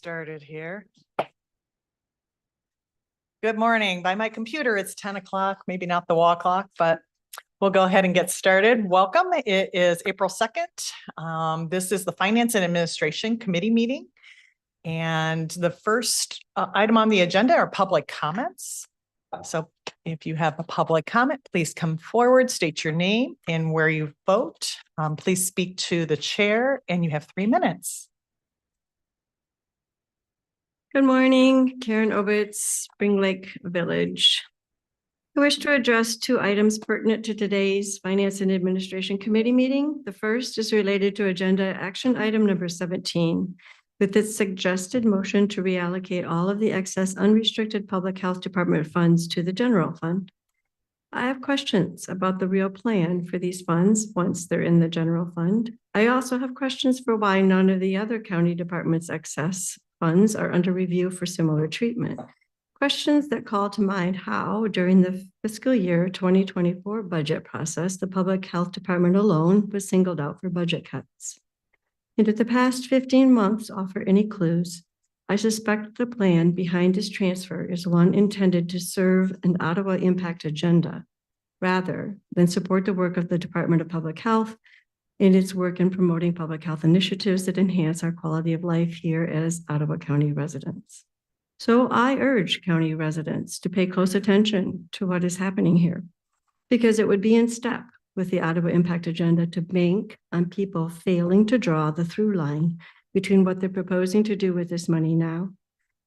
started here. Good morning. By my computer, it's 10 o'clock, maybe not the wall clock, but we'll go ahead and get started. Welcome. It is April 2nd. This is the Finance and Administration Committee meeting. And the first item on the agenda are public comments. So if you have a public comment, please come forward, state your name and where you vote. Please speak to the chair, and you have 3 minutes. Good morning, Karen Obitz, Spring Lake Village. I wish to address 2 items pertinent to today's Finance and Administration Committee meeting. The first is related to agenda action item number 17, with its suggested motion to reallocate all of the excess unrestricted public health department funds to the general fund. I have questions about the real plan for these funds once they're in the general fund. I also have questions for why none of the other county departments' excess funds are under review for similar treatment. Questions that call to mind how, during the fiscal year 2024 budget process, the public health department alone was singled out for budget cuts. And if the past 15 months offer any clues, I suspect the plan behind this transfer is one intended to serve an Ottawa impact agenda, rather than support the work of the Department of Public Health in its work in promoting public health initiatives that enhance our quality of life here as Ottawa County residents. So I urge county residents to pay close attention to what is happening here, because it would be in step with the Ottawa Impact Agenda to bank on people failing to draw the through line between what they're proposing to do with this money now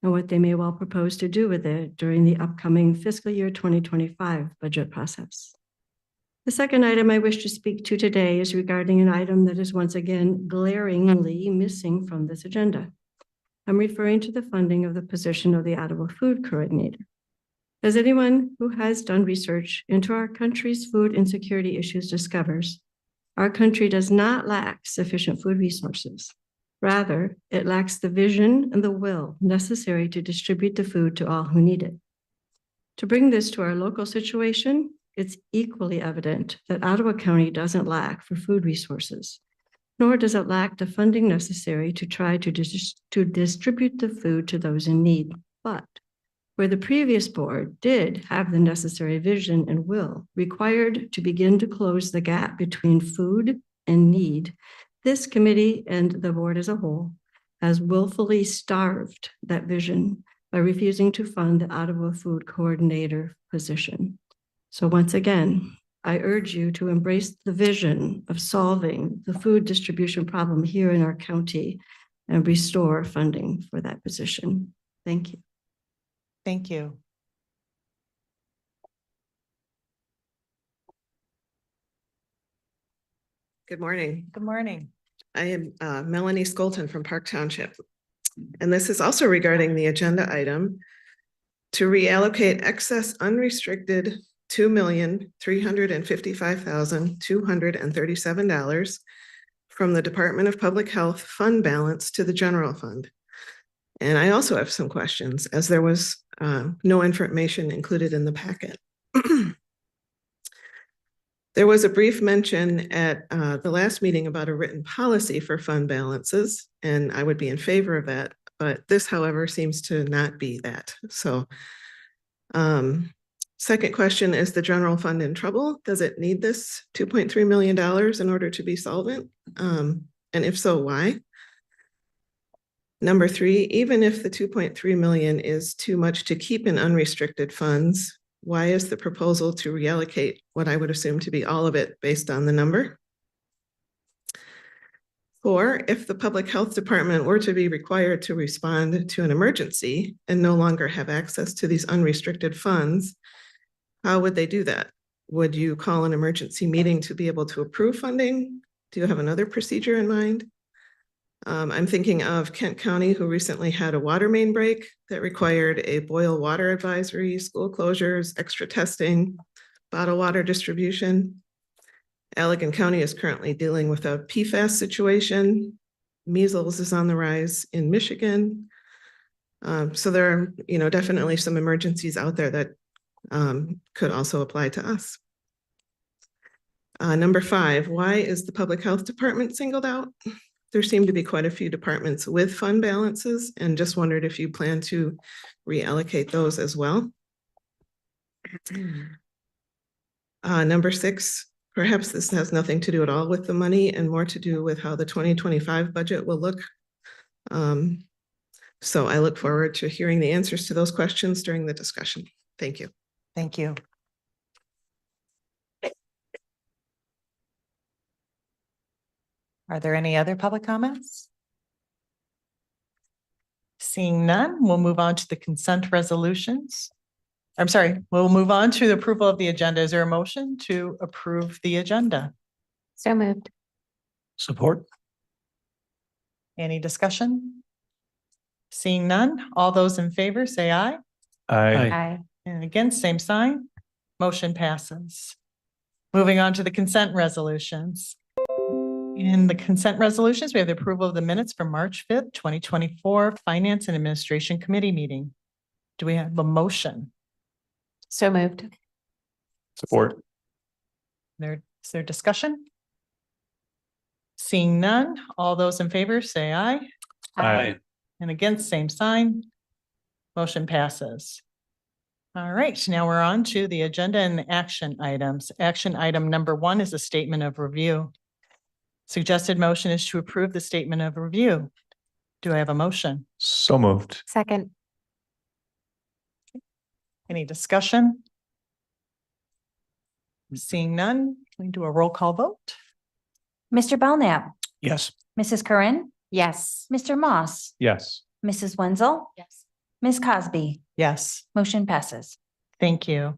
and what they may well propose to do with it during the upcoming fiscal year 2025 budget process. The second item I wish to speak to today is regarding an item that is once again glaringly missing from this agenda. I'm referring to the funding of the position of the Ottawa Food Coordinator. As anyone who has done research into our country's food insecurity issues discovers, our country does not lack sufficient food resources. Rather, it lacks the vision and the will necessary to distribute the food to all who need it. To bring this to our local situation, it's equally evident that Ottawa County doesn't lack for food resources, nor does it lack the funding necessary to try to distribute the food to those in need. But where the previous board did have the necessary vision and will required to begin to close the gap between food and need, this committee and the board as a whole has willfully starved that vision by refusing to fund the Ottawa Food Coordinator position. So once again, I urge you to embrace the vision of solving the food distribution problem here in our county and restore funding for that position. Thank you. Thank you. Good morning. Good morning. I am Melanie Skolton from Park Township. And this is also regarding the agenda item to reallocate excess unrestricted $2,355,237 from the Department of Public Health fund balance to the general fund. And I also have some questions, as there was no information included in the packet. There was a brief mention at the last meeting about a written policy for fund balances, and I would be in favor of that. But this, however, seems to not be that. So second question, is the general fund in trouble? Does it need this $2.3 million in order to be solvent? And if so, why? Number 3, even if the $2.3 million is too much to keep in unrestricted funds, why is the proposal to reallocate what I would assume to be all of it based on the number? 4, if the public health department were to be required to respond to an emergency and no longer have access to these unrestricted funds, how would they do that? Would you call an emergency meeting to be able to approve funding? Do you have another procedure in mind? I'm thinking of Kent County, who recently had a water main break that required a boil water advisory, school closures, extra testing, bottled water distribution. Allegan County is currently dealing with a PFAS situation. Measles is on the rise in Michigan. So there are, definitely some emergencies out there that could also apply to us. Number 5, why is the public health department singled out? there seem to be quite a few departments with fund balances, and just wondered if you plan to reallocate those as well. Number 6, perhaps this has nothing to do at all with the money and more to do with how the 2025 budget will look. So I look forward to hearing the answers to those questions during the discussion. Thank you. Thank you. Are there any other public comments? Seeing none, we'll move on to the consent resolutions. I'm sorry, we'll move on to the approval of the agenda. Is there a motion to approve the agenda? So moved. Support. Any discussion? Seeing none, all those in favor say aye. Aye. Aye. And against, same sign. Motion passes. Moving on to the consent resolutions. In the consent resolutions, we have the approval of the minutes from March 5th, 2024 Finance and Administration Committee meeting. Do we have a motion? So moved. Support. Is there discussion? Seeing none, all those in favor say aye. Aye. And against, same sign. Motion passes. All right, now we're on to the agenda and action items. Action item number 1 is a statement of review. Suggested motion is to approve the statement of review. Do I have a motion? So moved. Second. Any discussion? Seeing none, we do a roll call vote. Mr. Belknap, Yes. Mrs. Curran, Yes. Mr. Moss, Yes. Mrs. Wenzel, Yes. Ms. Cosby, Yes, motion passes. thank you.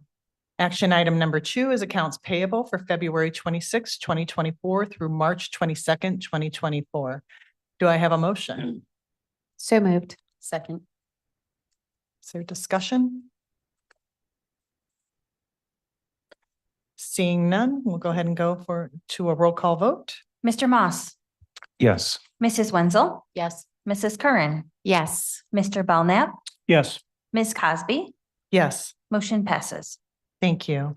Action item number 2 is accounts payable for February 26, 2024 through March 22nd, 2024. Do I have a motion? So moved. Second. Is there discussion? Seeing none, we'll go ahead and go to a roll call vote. Mr. Moss, Yes. Mrs. Wenzel, Yes. Mrs. Curran, Yes. Mr. Belknap, Yes. Ms. Cosby, Yes, motion passes. thank you.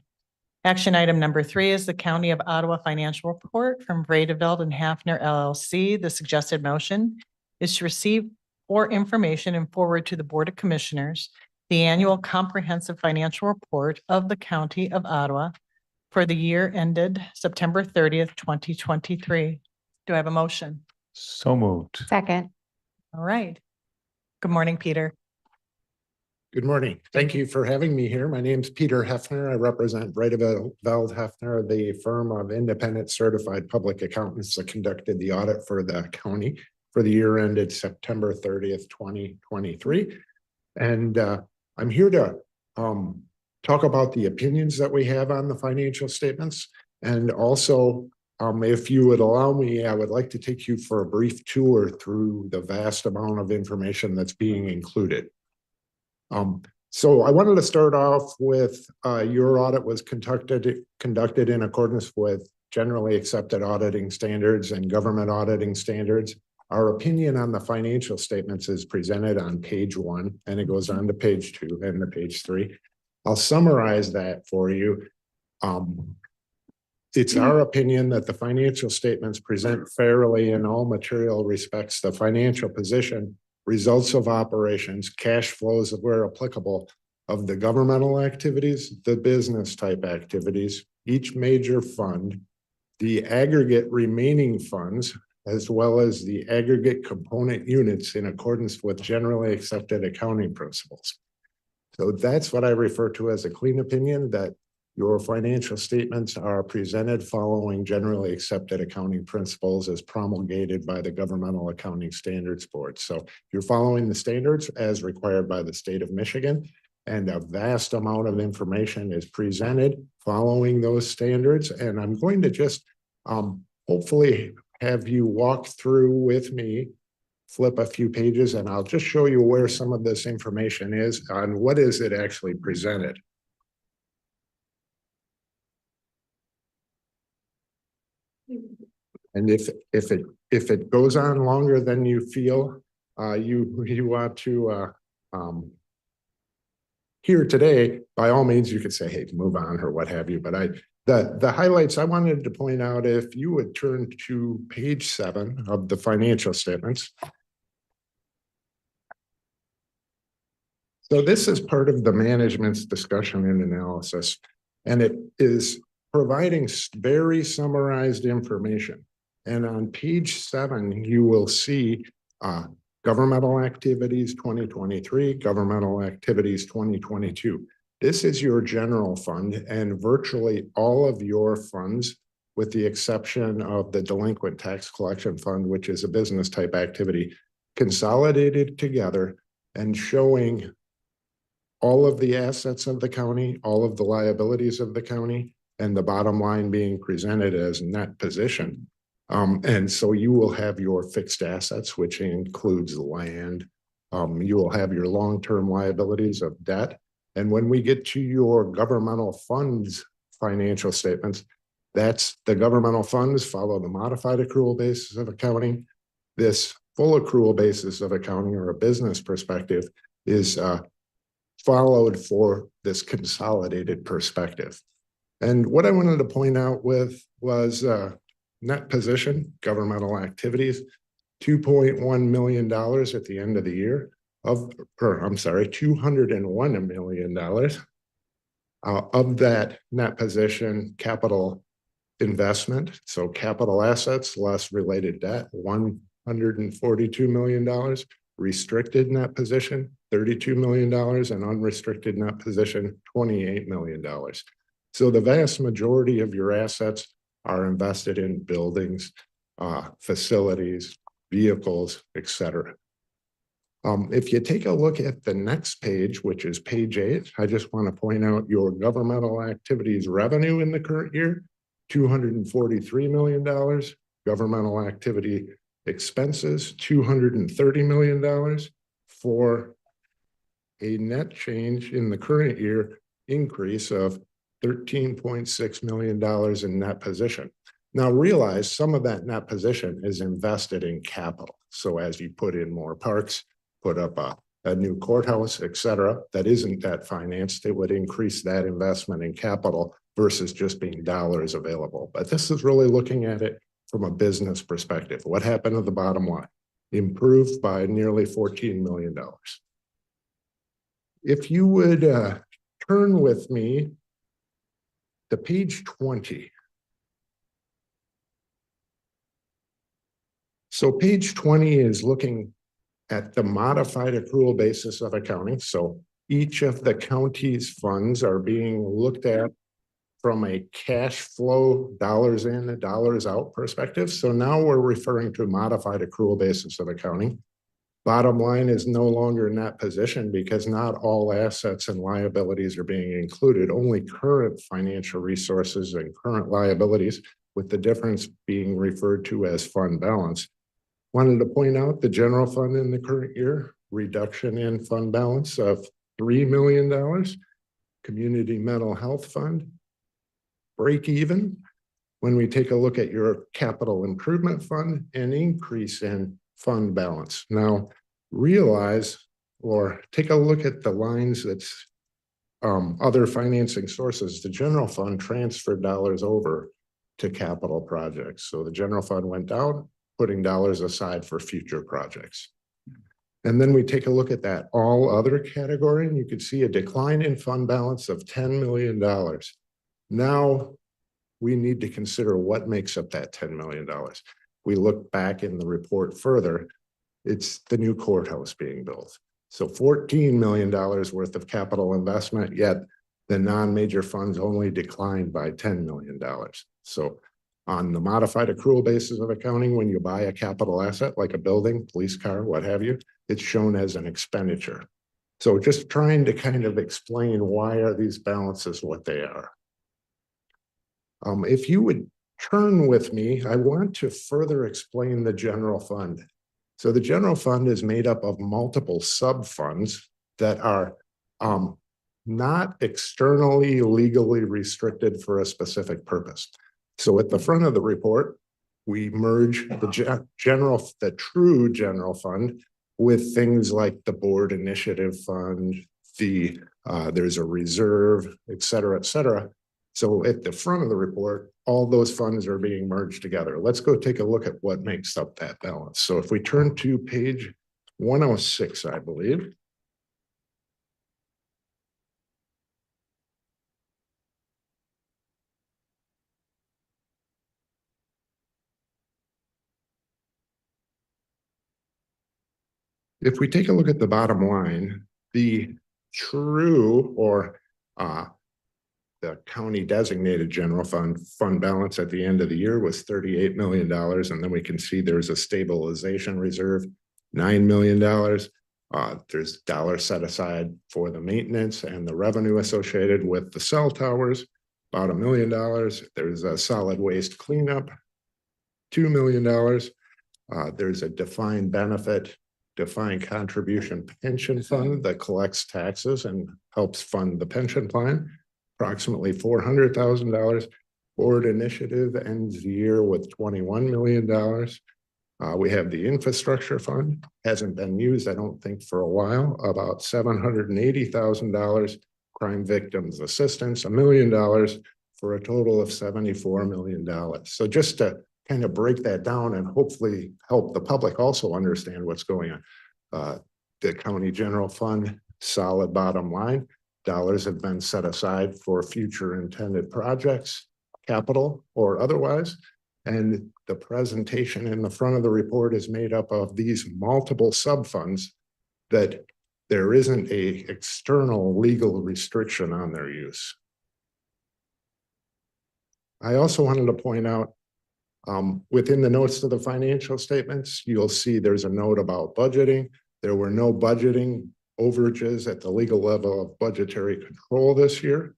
Action item number 3 is the County of Ottawa Financial Report from Vredeveld and Hafner LLC. The suggested motion is to receive for information and forward to the Board of Commissioners the annual comprehensive financial report of the County of Ottawa for the year ended September 30th, 2023. Do I have a motion? So moved. Second. All right. Good morning, Peter. Good morning. Thank you for having me here. My name's Peter Hefner. I represent Vredeveld Hefner, the firm of independent certified public accountants that conducted the audit for the county for the year ended September 30th, 2023. And I'm here to talk about the opinions that we have on the financial statements. And also, if you would allow me, I would like to take you for a brief tour through the vast amount of information that's being included. So I wanted to start off with your audit was conducted in accordance with generally accepted auditing standards and government auditing standards. Our opinion on the financial statements is presented on page 1, and it goes on to page 2 and to page 3. I'll summarize that for you. It's our opinion that the financial statements present fairly in all material respects the financial position, results of operations, cash flows where applicable of the governmental activities, the business type activities, each major fund, the aggregate remaining funds, as well as the aggregate component units in accordance with generally accepted accounting principles. So that's what I refer to as a clean opinion, that your financial statements are presented following generally accepted accounting principles as promulgated by the Governmental Accounting Standards Board. So you're following the standards as required by the state of Michigan, and a vast amount of information is presented following those standards. And I'm going to just hopefully have you walk through with me, flip a few pages, and I'll just show you where some of this information is on what is it actually presented. And if it goes on longer than you feel you want to hear today, by all means, you could say, hey, move on or what have you. But The highlights I wanted to point out, if you would turn to page 7 of the financial statements. So this is part of the management's discussion and analysis, and it is providing very summarized information. And on page 7, you will see governmental activities 2023, governmental activities 2022. This is your general fund, and virtually all of your funds, with the exception of the delinquent tax collection fund, which is a business type activity, consolidated together and showing all of the assets of the county, all of the liabilities of the county, and the bottom line being presented as net position. And so you will have your fixed assets, which includes land. You will have your long-term liabilities of debt. And when we get to your governmental funds financial statements, that's the governmental funds follow the modified accrual basis of accounting. This full accrual basis of accounting, or a business perspective, is followed for this consolidated perspective. And what I wanted to point out was net position, governmental activities, $2.1 million at the end of the year $201 million of that net position. Capital investment, so capital assets less related debt, $142 million. Restricted net position, $32 million, and unrestricted net position, $28 million. So the vast majority of your assets are invested in buildings, facilities, vehicles, etc. If you take a look at the next page, which is page 8, I just want to point out your governmental activities revenue in the current year, $243 million. Governmental activity expenses, $230 million, for a net change in the current year increase of $13.6 million in net position. Now realize some of that net position is invested in capital. So as you put in more parks, put up a new courthouse, etc., that isn't debt financed, it would increase that investment in capital versus just being dollars available. But this is really looking at it from a business perspective. What happened to the bottom line? Improved by nearly $14 million. If you would turn with me to page 20. So page 20 is looking at the modified accrual basis of accounting. So each of the county's funds are being looked at from a cash flow, dollars in, dollars out perspective. So now we're referring to modified accrual basis of accounting. Bottom line is no longer net position because not all assets and liabilities are being included, only current financial resources and current liabilities, with the difference being referred to as fund balance. Wanted to point out the general fund in the current year, reduction in fund balance of $3 million. Community mental health fund, break even. When we take a look at your capital improvement fund, an increase in fund balance. Now realize, or take a look at the lines that's other financing sources. The general fund transferred dollars over to capital projects. So the general fund went down, putting dollars aside for future projects. And then we take a look at that all other category, and you can see a decline in fund balance of $10 million. Now we need to consider what makes up that $10 million. We look back in the report further, it's the new courthouse being built. So $14 million worth of capital investment, yet the non-major funds only declined by $10 million. So on the modified accrual basis of accounting, when you buy a capital asset like a building, police car, what have you, it's shown as an expenditure. So just trying to kind of explain why are these balances what they are. If you would turn with me, I want to further explain the general fund. So the general fund is made up of multiple sub-funds that are not externally legally restricted for a specific purpose. So at the front of the report, we merge the true general fund with things like the board initiative fund, there's a reserve, et cetera, So at the front of the report, all those funds are being merged together. Let's go take a look at what makes up that balance. So if we turn to page 106, I believe. If we take a look at the bottom line, the true or the county designated general fund balance at the end of the year was $38 million. And then we can see there's a stabilization reserve, $9 million. There's dollars set aside for the maintenance and the revenue associated with the cell towers, about $1 million. There's a solid waste cleanup, $2 million. There's a defined benefit, defined contribution pension fund that collects taxes and helps fund the pension plan, approximately $400,000. Board initiative ends the year with $21 million. We have the infrastructure fund, hasn't been used, I don't think, for a while, about $780,000. Crime victims assistance, $1 million, for a total of $74 million. So just to kind of break that down and hopefully help the public also understand what's going on. The county general fund, solid bottom line. Dollars have been set aside for future intended projects, capital or otherwise. And the presentation in the front of the report is made up of these multiple sub-funds that there isn't a external legal restriction on their use. I also wanted to point out within the notes to the financial statements, you'll see there's a note about budgeting. There were no budgeting overages at the legal level of budgetary control this year.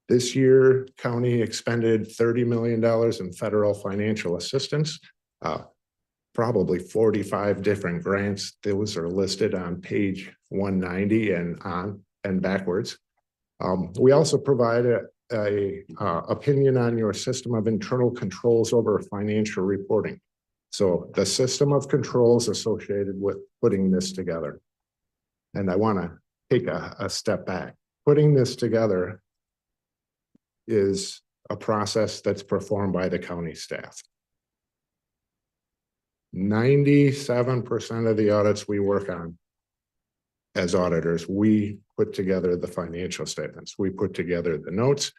This year, county expended $30 million in federal financial assistance, probably 45 different grants. Those are listed on page 190 and backwards. We also provide a opinion on your system of internal controls over financial reporting. So the system of controls associated with putting this together. And I want to take a step back. Putting this together is a process that's performed by the county staff. 97% of the audits we work on as auditors, we put together the financial statements. We put together the notes,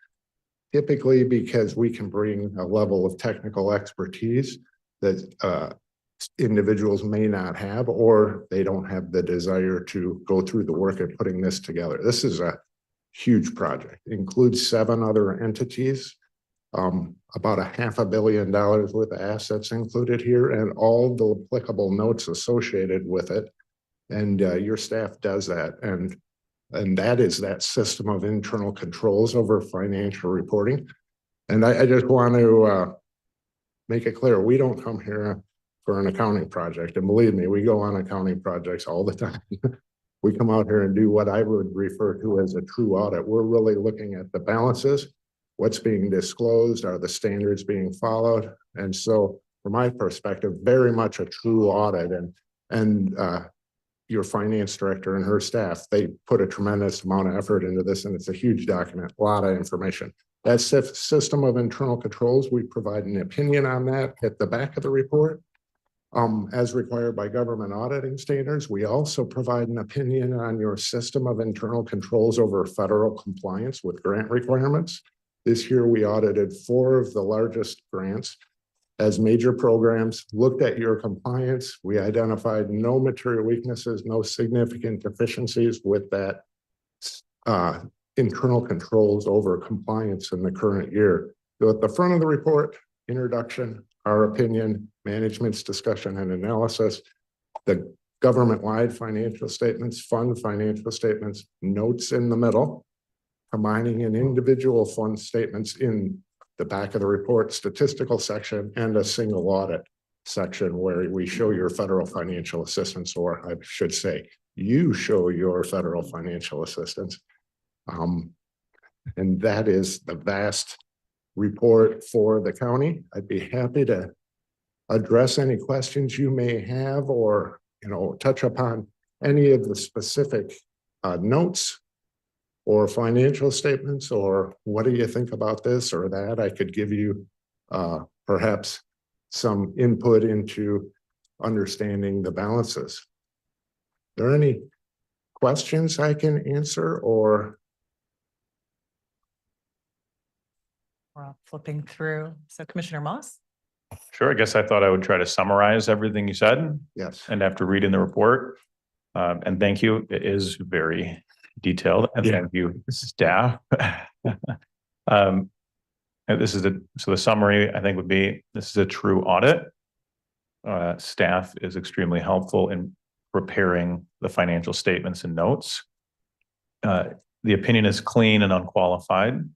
typically because we can bring a level of technical expertise that individuals may not have, or they don't have the desire to go through the work of putting this together. This is a huge project. It includes 7 other entities, about $500 million worth of assets included here, and all the applicable notes associated with it. And your staff does that. And that is that system of internal controls over financial reporting. And I just want to make it clear, we don't come here for an accounting project. And believe me, we go on accounting projects all the time. We come out here and do what I would refer to as a true audit. We're really looking at the balances, what's being disclosed, are the standards being followed? And so from my perspective, very much a true audit. And your finance director and her staff, they put a tremendous amount of effort into this, and it's a huge document, a lot of information. That system of internal controls, we provide an opinion on that at the back of the report. As required by government auditing standards, we also provide an opinion on your system of internal controls over federal compliance with grant requirements. This year, we audited 4 of the largest grants as major programs, looked at your compliance. We identified no material weaknesses, no significant deficiencies with that internal controls over compliance in the current year. So at the front of the report, introduction, our opinion, management's discussion and analysis, the government-wide financial statements, fund financial statements, notes in the middle, combining an individual fund statements in the back of the report, statistical section, and a single audit section where we show your federal financial assistance, or I should say, you show your federal financial assistance. And that is the vast report for the county. I'd be happy to address any questions you may have, or touch upon any of the specific notes or financial statements, or what do you think about this or that? I could give you perhaps some input into understanding the balances. Are there any questions I can answer, or? We're all flipping through. So Commissioner Moss? Sure. I guess I thought I would try to summarize everything you said. Yes. And after reading the report, and thank you, it is very detailed, and Yeah. thank you, staff. And this is so the summary, I think, would be, this is a true audit. Staff is extremely helpful in preparing the financial statements and notes. The opinion is clean and unqualified.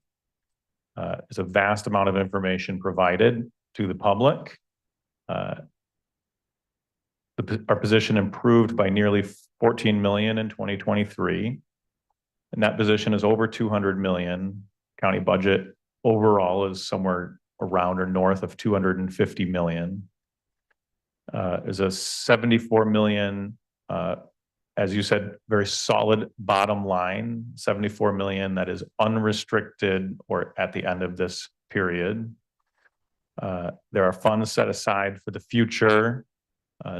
There's a vast amount of information provided to the public. Our position improved by nearly 14 million in 2023. And that position is over 200 million. County budget overall is somewhere around or north of 250 million. There's a 74 million, as you said, very solid bottom line, 74 million that is unrestricted or at the end of this period. There are funds set aside for the future,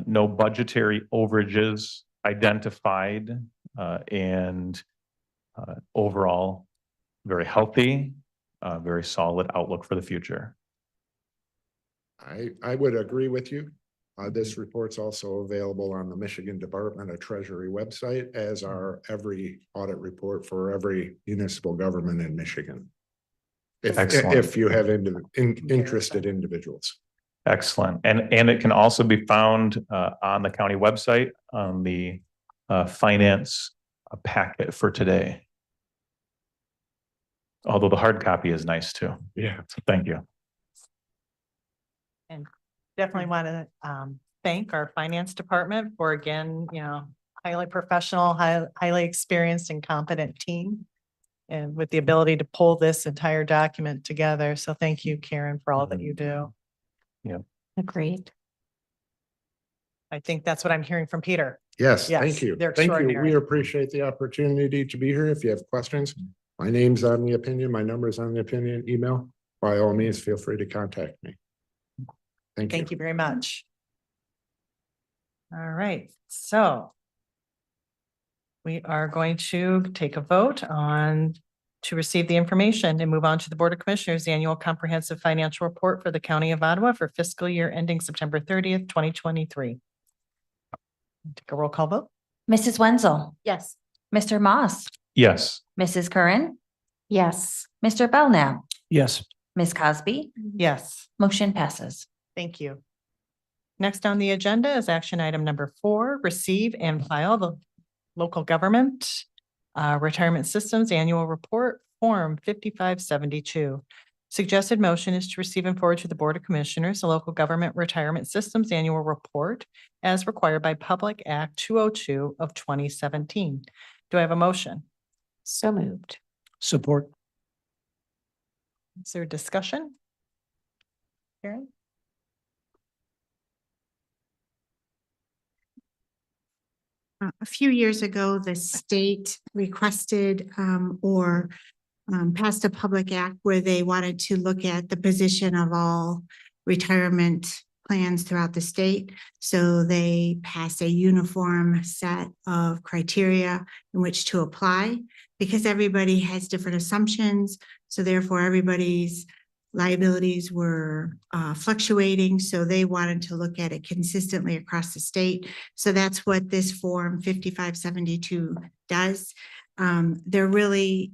no budgetary overages identified, and overall very healthy, very solid outlook for the future. I would agree with you. This report's also available on the Michigan Department of Treasury website, as are every audit report for every municipal government in Michigan. If you have interested individuals. Excellent. And it can also be found on the county website on the finance packet for today. Although the hard copy is nice too. Yeah. So thank you. And definitely want to thank our finance department for, again, highly professional, highly experienced and competent team, and with the ability to pull this entire document together. So thank you, Karen, for all that you do. Yeah. Agreed. I think that's what I'm hearing from Peter. Yes, Yes, thank you. they're Thank you. extraordinary. We appreciate the opportunity to be here. If you have questions, my name's on the opinion, my number's on the opinion email. By all means, feel free to contact me. Thank you. Thank you very much. All right, so we are going to take a vote to receive the information and move on to the Board of Commissioners Annual Comprehensive Financial Report for the County of Ottawa for fiscal year ending September 30th, 2023. Take a roll call vote. Mrs. Wenzel, Yes. Mr. Moss, Yes. Mrs. Curran, Yes. Mr. Belknap, Yes. Ms. Cosby, Yes. motion passes. Thank you. Next on the agenda is action item number 4, receive and file the local government retirement systems annual report form 5572. Suggested motion is to receive and forward to the Board of Commissioners the local government retirement systems annual report as required by Public Act 202 of 2017. Do I have a motion? So moved. Support. Is there discussion? Karen? A few years ago, the state requested or passed a public act where they wanted to look at the position of all retirement plans throughout the state. So they passed a uniform set of criteria in which to apply, because everybody has different assumptions. So therefore, everybody's liabilities were fluctuating. So they wanted to look at it consistently across the state. So that's what this form 5572 does. They're really,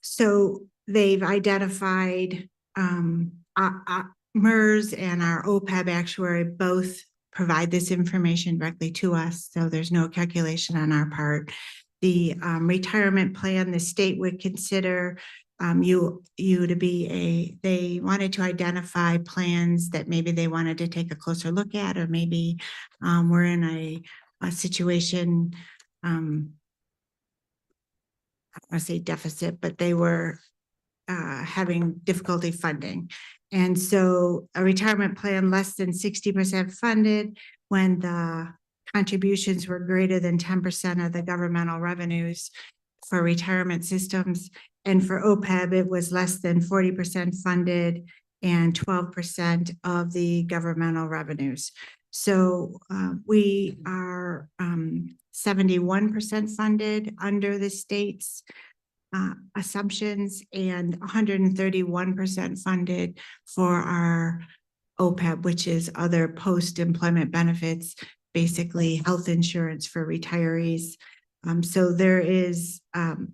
so they've identified MERS and our OPEB actuary both provide this information directly to us. So there's no calculation on our part. The retirement plan, the state would consider you to be they wanted to identify plans that maybe they wanted to take a closer look at, or maybe we're in a situation, I don't want to say deficit, but they were having difficulty funding. And so a retirement plan less than 60% funded, when the contributions were greater than 10% of the governmental revenues for retirement systems. And for OPEB, it was less than 40% funded and 12% of the governmental revenues. So we are 71% funded under the state's assumptions and 131% funded for our OPEB, which is other post-employment benefits, basically health insurance for retirees. So there is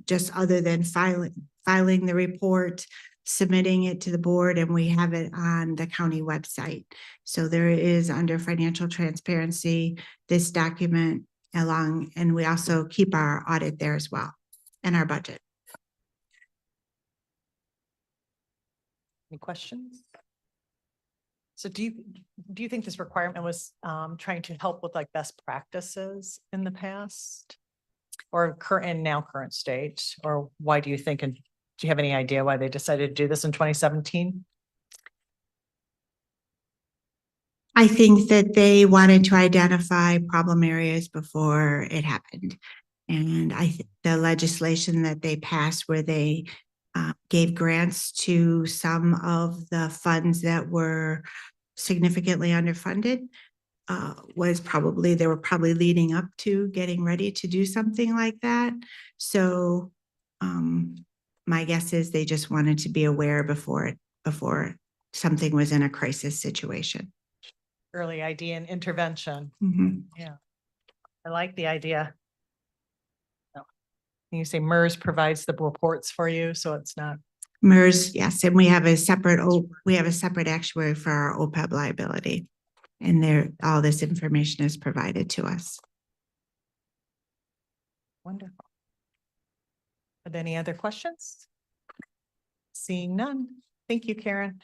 just other than filing the report, submitting it to the board, and we have it on the county website. So there is under financial transparency, this document along, and we also keep our audit there as well and our budget. Any questions? So do you think this requirement was trying to help with like best practices in the past? Or current and now current state? Or why do you think, and do you have any idea why they decided to do this in 2017? I think that they wanted to identify problem areas before it happened. And the legislation that they passed where they gave grants to some of the funds that were significantly underfunded they were probably leading up to getting ready to do something like that. So my guess is they just wanted to be aware before something was in a crisis situation. Early idea and intervention. Mhm. Yeah, I like the idea. You say MERS provides the reports for you, so it's not. MERS, yes, and we have a separate actuary for our OPEB liability. And there, all this information is provided to us. Wonderful. Are there any other questions? Seeing none. Thank you, Karen.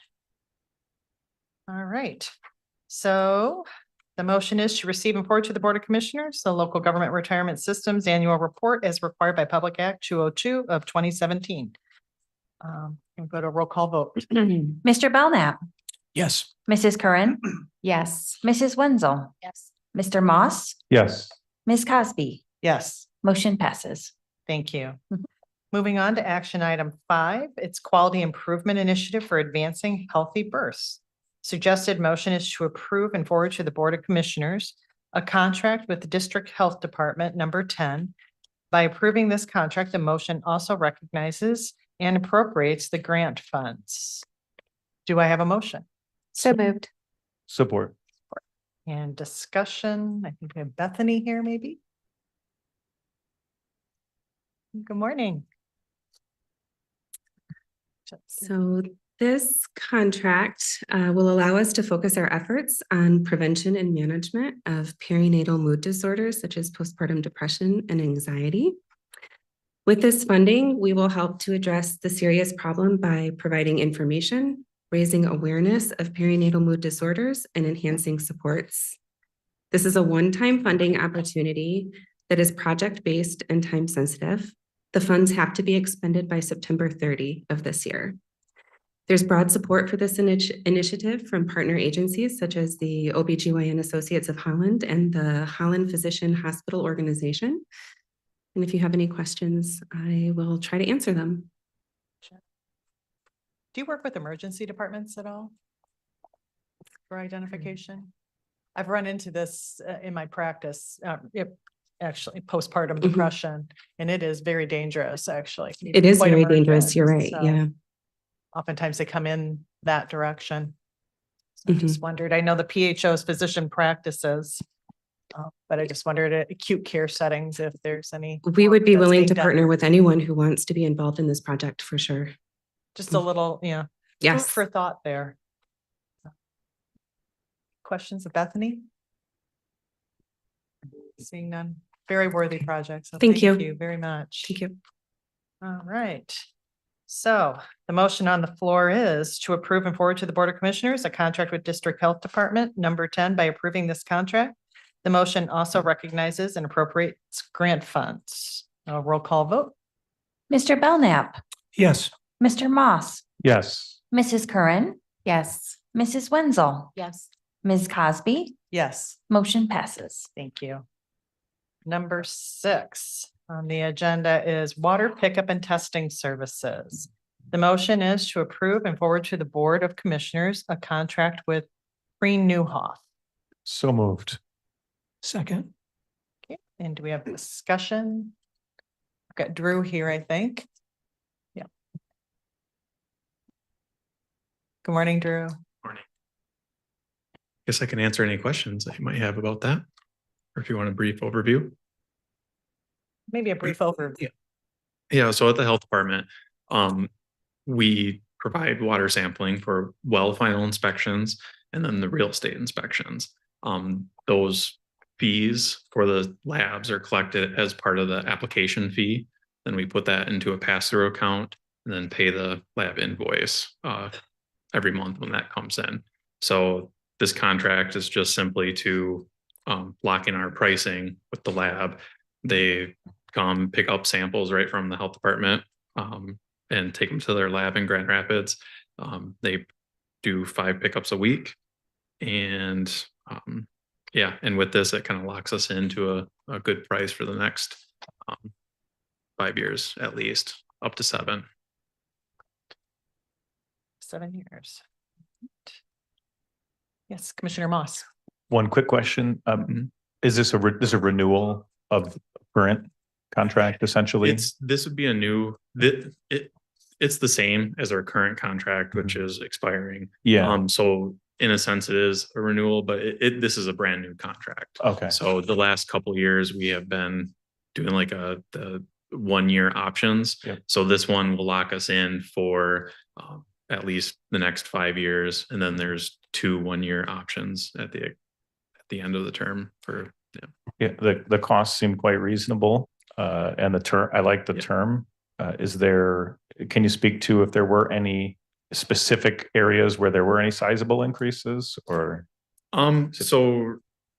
All right. So the motion is to receive and forward to the Board of Commissioners the Local Government Retirement Systems Annual Report as required by Public Act 202 of 2017. We'll go to a roll call vote. Mr. Belknap, Yes. Mrs. Curran, Yes. Mrs. Wenzel, Yes. Mr. Moss, Yes. Ms. Cosby. Yes, Motion passes. thank you. Moving on to action item 5, it's Quality Improvement Initiative for Advancing Healthy Births. Suggested motion is to approve and forward to the Board of Commissioners a contract with the District Health Department number 10. By approving this contract, the motion also recognizes and appropriates the grant funds. Do I have a motion? So moved. Support. And discussion? I think we have Bethany here, maybe. Good morning. So this contract will allow us to focus our efforts on prevention and management of perinatal mood disorders such as postpartum depression and anxiety. With this funding, we will help to address the serious problem by providing information, raising awareness of perinatal mood disorders, and enhancing supports. This is a one-time funding opportunity that is project-based and time-sensitive. The funds have to be expended by September 30 of this year. There's broad support for this initiative from partner agencies such as the OBGYN Associates of Holland and the Holland Physician Hospital Organization. And if you have any questions, I will try to answer them. Do you work with emergency departments at all for identification? I've run into this in my practice, actually postpartum depression, and it is very dangerous, actually. It is Quite very emergent, dangerous. You're right. so Yeah. Oftentimes they come in that direction. So I just wondered, I know the PHO's physician practices, but I just wondered at acute care settings if there's any. We would be that's willing being to done. partner with anyone who wants to be involved in this project for sure. Just a little, food Yes. for thought there. Questions of Bethany? Seeing none. Very worthy project. So Thank you. you very much. Thank you. All right. So the motion on the floor is to approve and forward to the Board of Commissioners a contract with District Health Department number 10. By approving this contract, the motion also recognizes and appropriates grant funds. A roll call vote. Mr. Belknap, Yes. Mr. Moss, Yes. Mrs. Curran, Yes. Mrs. Wenzel, Yes. Ms. Cosby, Yes. Motion passes. Thank you. Number 6 on the agenda is water pickup and testing services. The motion is to approve and forward to the Board of Commissioners a contract with Green Newhoff. So moved. Second. Okay, and do we have discussion? I've got Drew here, I think. Yeah. Good morning, Drew. Morning. Guess I can answer any questions that you might have about that, or if you want a brief overview. Maybe a brief overview. Yeah, so at the health department, we provide water sampling for well final inspections and then the real estate inspections. Those fees for the labs are collected as part of the application fee. Then we put that into a pass-through account and then pay the lab invoice every month when that comes in. So this contract is just simply to lock in our pricing with the lab. They come pick up samples right from the health department and take them to their lab in Grand Rapids. They do 5 pickups a week. And yeah, and with this, it kind of locks us into a good price for the next 5 years, at least up to 7. 7 years. Yes, Commissioner Moss. One quick question. Is this a renewal of current contract essentially? This would be a new, it's the same as our current contract, which is expiring. Yeah. So in a sense, it is a renewal, but this is a brand new contract. Okay. So the last couple years we have been doing like the 1-year options. Yep. So this one will lock us in for at least the next 5 years, and then there's 2 1-year options at the end of the term for. Yeah, the costs seem quite reasonable, and the term. I like the term. Can you speak to if there were any specific areas where there were any sizable increases, or? So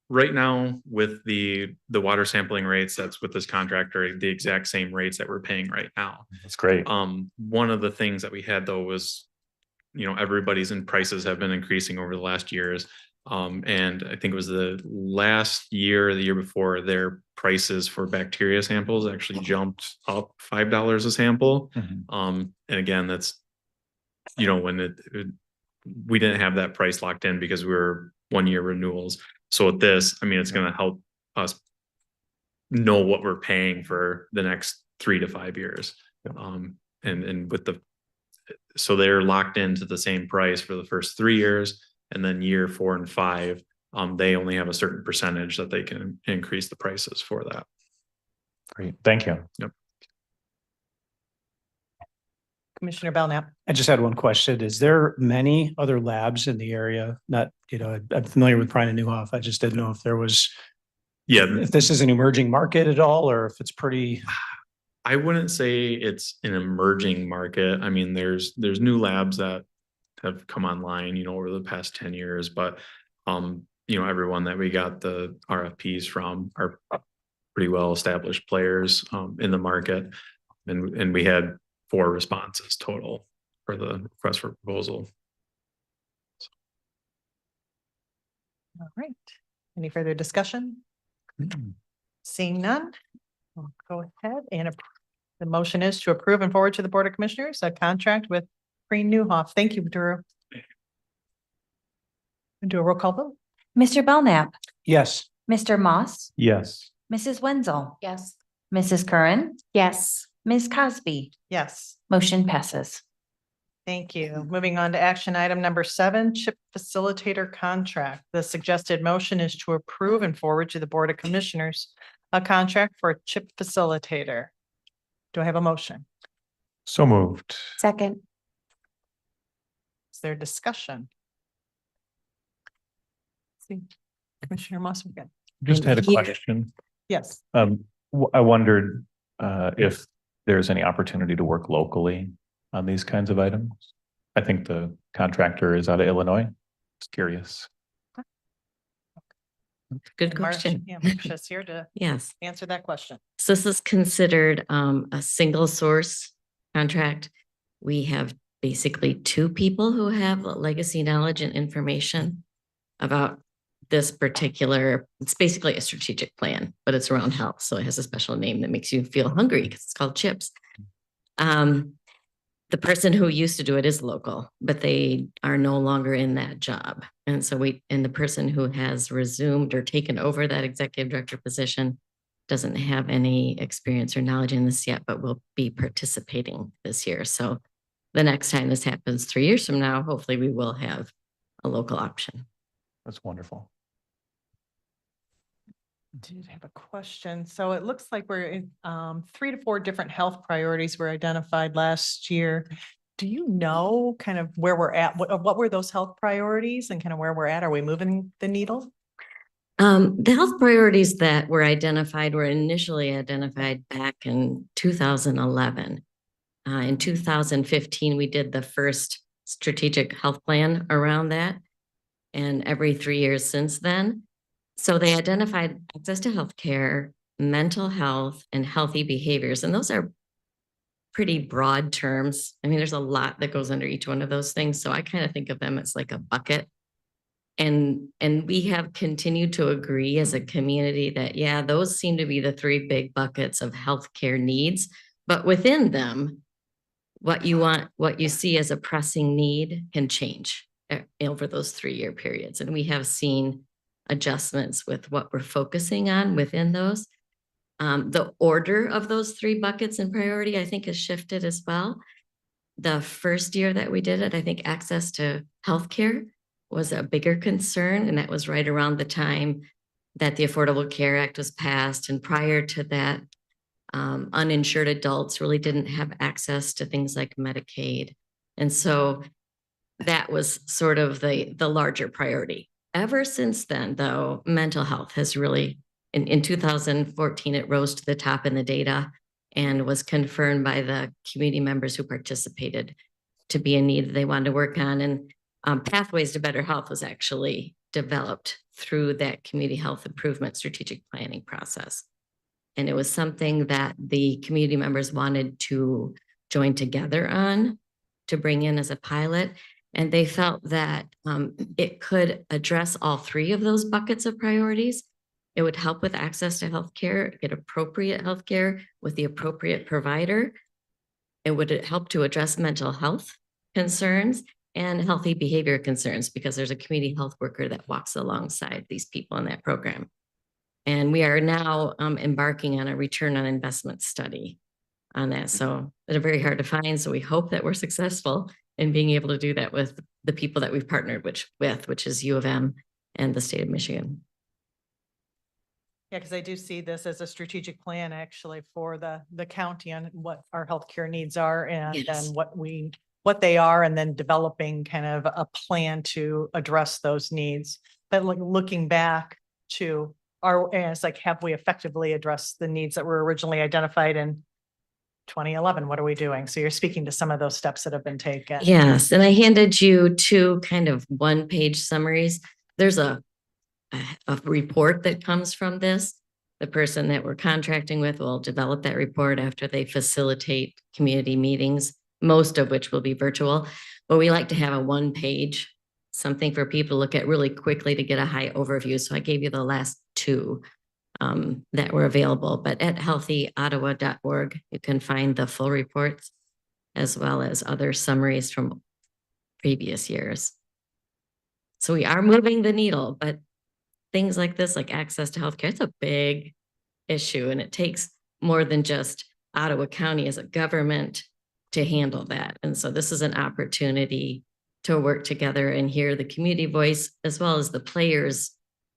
right now with the water sampling rates, that's with this contract are the exact same rates that we're paying right now. That's great. One of the things that we had though was, everybody's prices have been increasing over the last years. And I think it was the last year or the year before, their prices for bacteria samples actually jumped up $5 a sample. Mhm. And again, that's, when we didn't have that price locked in because we were 1-year renewals. So with this, it's going to help us know what we're paying for the next 3 to 5 years. And with so they're locked into the same price for the first 3 years. And then year 4 and 5, they only have a certain percentage that they can increase the prices for that. Great. Thank you. Yep. Commissioner Belknap. I just had one question. Is there many other labs in the area? Not, I'm familiar with Prine and Newhoff. I just didn't know if there was, if this is an emerging market at all, or if it's pretty. I wouldn't say it's an emerging market. There's new labs that have come online, over the past 10 years, but, everyone that we got the RFPs from are pretty well established players, in the market. And we had 4 responses total for the request for proposal. All right. Any further discussion? Seeing none, we'll go ahead and the motion is to approve and forward to the Board of Commissioners a contract with Green Newhoff. Thank you, Drew. Do a roll call vote. Mr. Belknap, Yes. Mr. Moss, Yes. Mrs. Wenzel, Yes. Mrs. Curran, Yes. Ms. Cosby. Yes. Motion passes. Thank you. Moving on to action item number 7, CHIP facilitator contract. The suggested motion is to approve and forward to the Board of Commissioners a contract for a CHIP facilitator. Do I have a motion? So moved. Second. Is there discussion? See, Commissioner Moss, we're good. Just had a Here. question. Yes. I wondered if there's any opportunity to work locally on these kinds of items. I think the contractor is out of Illinois. Just curious. Good Marcia- question. Yeah, Marcia's here to Yes. answer that question. So this is considered a single source contract. We have basically 2 people who have legacy knowledge and information about this particular, it's basically a strategic plan, but it's around health. So it has a special name that makes you feel hungry because it's called CHIPS. The person who used to do it is local, but they are no longer in that job. And so and the person who has resumed or taken over that executive director position doesn't have any experience or knowledge in this yet, but will be participating this year. So the next time this happens 3 years from now, hopefully we will have a local option. That's wonderful. Did have a question. So it looks like we're in 3 to 4 different health priorities were identified last year. Do you know kind of where we're at? What were those health priorities and kind of where we're at? Are we moving the needle? The health priorities that were identified were initially identified back in 2011. In 2015, we did the first strategic health plan around that, and every 3 years since then. So they identified access to healthcare, mental health, and healthy behaviors. And those are pretty broad terms. I mean, there's a lot that goes under each one of those things. So I kind of think of them as like a bucket. And we have continued to agree as a community that, yeah, those seem to be the 3 big buckets of healthcare needs. But within them, what you see as a pressing need can change over those 3-year periods. And we have seen adjustments with what we're focusing on within those. The order of those 3 buckets in priority, I think, has shifted as well. The first year that we did it, I think access to healthcare was a bigger concern, and that was right around the time that the Affordable Care Act was passed. And prior to that, uninsured adults really didn't have access to things like Medicaid. And so that was sort of the larger priority. Ever since then, though, mental health has really, in 2014, it rose to the top in the data and was confirmed by the community members who participated to be a need that they wanted to work on. And Pathways to Better Health was actually developed through that community health improvement strategic planning process. And it was something that the community members wanted to join together on to bring in as a pilot. And they felt that it could address all 3 of those buckets of priorities. It would help with access to healthcare, get appropriate healthcare with the appropriate provider. It would help to address mental health concerns and healthy behavior concerns, because there's a community health worker that walks alongside these people in that program. And we are now embarking on a return on investment study on that. So they're very hard to find. So we hope that we're successful in being able to do that with the people that we've partnered with, which is U of M and the state of Michigan. Yeah, because I do see this as a strategic plan actually for the county on what our healthcare needs are, and Yes. then what they are, and then developing kind of a plan to address those needs. But looking back to it's like, have we effectively addressed the needs that were originally identified in 2011? What are we doing? So you're speaking to some of those steps that have been taken. Yes, and I handed you 2 kind of 1-page summaries. There's a report that comes from this. The person that we're contracting with will develop that report after they facilitate community meetings, most of which will be virtual. But we like to have a 1-page, something for people to look at really quickly to get a high overview. So I gave you the last 2 that were available, but at healthyottawa.org, you can find the full reports as well as other summaries from previous years. So we are moving the needle, but things like this, like access to healthcare, it's a big issue, and it takes more than just Ottawa County as a government to handle that. And so this is an opportunity to work together and hear the community voice, as well as the players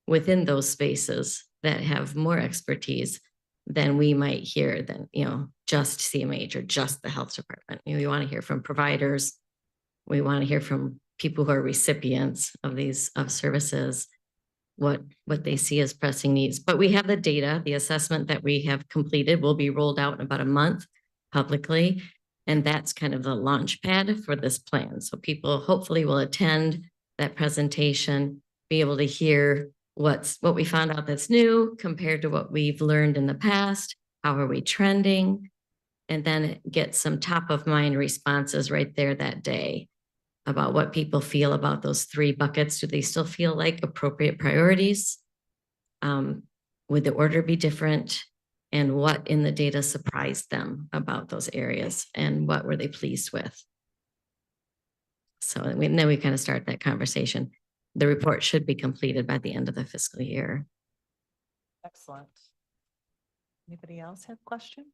within those spaces that have more expertise than we might hear than, just CMH or just the health department. We want to hear from providers. We want to hear from people who are recipients of these services, what they see as pressing needs. But we have the data. The assessment that we have completed will be rolled out in about a month publicly. And that's kind of the launch pad for this plan. So people hopefully will attend that presentation, be able to hear what we found out that's new compared to what we've learned in the past. How are we trending? And then get some top of mind responses right there that day about what people feel about those three buckets. Do they still feel like appropriate priorities? Would the order be different? And what in the data surprised them about those areas, and what were they pleased with? So then we kind of start that conversation. The report should be completed by the end of the fiscal year. Excellent. Anybody else have questions?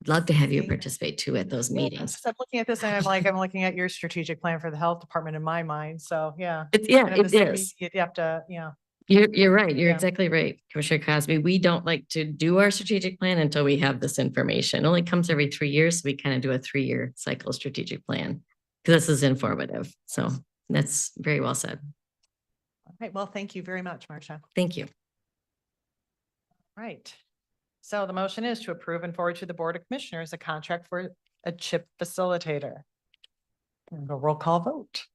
I'd love to have you See? participate too at those meetings. I'm looking at this and I'm looking at your strategic plan for the health department in my mind. So yeah. Yeah, kind of it the same, is. You have to, yeah. You're right. You're Yeah. exactly right, Commissioner Cosby. We don't like to do our strategic plan until we have this information. It only comes every 3 years. So we kind of do a 3-year cycle strategic plan because this is informative. So that's very well said. All right. Well, thank you very much, Marcia. Thank you. Right. So the motion is to approve and forward to the Board of Commissioners a contract for a CHIP facilitator. And a roll call vote.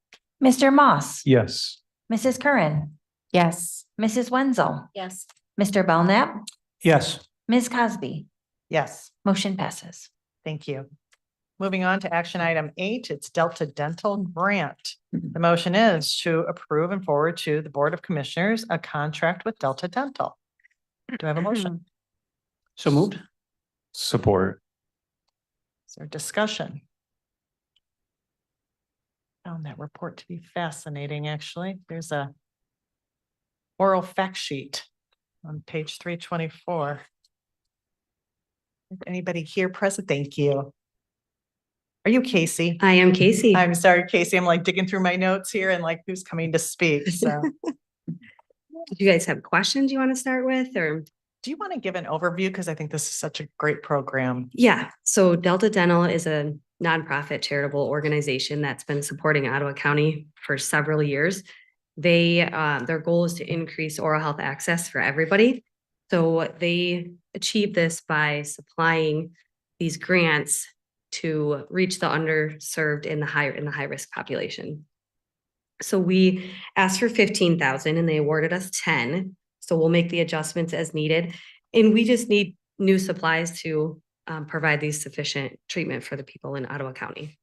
Mr. Moss. Yes. Mrs. Curran. Yes. Mrs. Wenzel. Yes. Mr. Belknap. Yes. Ms. Cosby. Yes, Motion passes. thank you. Moving on to action item 8, it's Delta Dental Grant. The motion is to approve and forward to the Board of Commissioners a contract with Delta Dental. Do I have a motion? So moved. Support. Is there discussion? Found that report to be fascinating, actually. There's a oral fact sheet on page 324. Anybody here present? Thank you. Are you Casey? I am Casey. I'm sorry, Casey. I'm like digging through my notes here and like who's coming to speak. So Do you guys have questions you want to start with, or? do you want to give an overview? Because I think this is such a great program. Yeah, so Delta Dental is a nonprofit charitable organization that's been supporting Ottawa County for several years. They, their goal is to increase oral health access for everybody. So they achieve this by supplying these grants to reach the underserved in the high risk population. So we asked for 15,000 and they awarded us 10. So we'll make the adjustments as needed. And we just need new supplies to provide these sufficient treatment for the people in Ottawa County.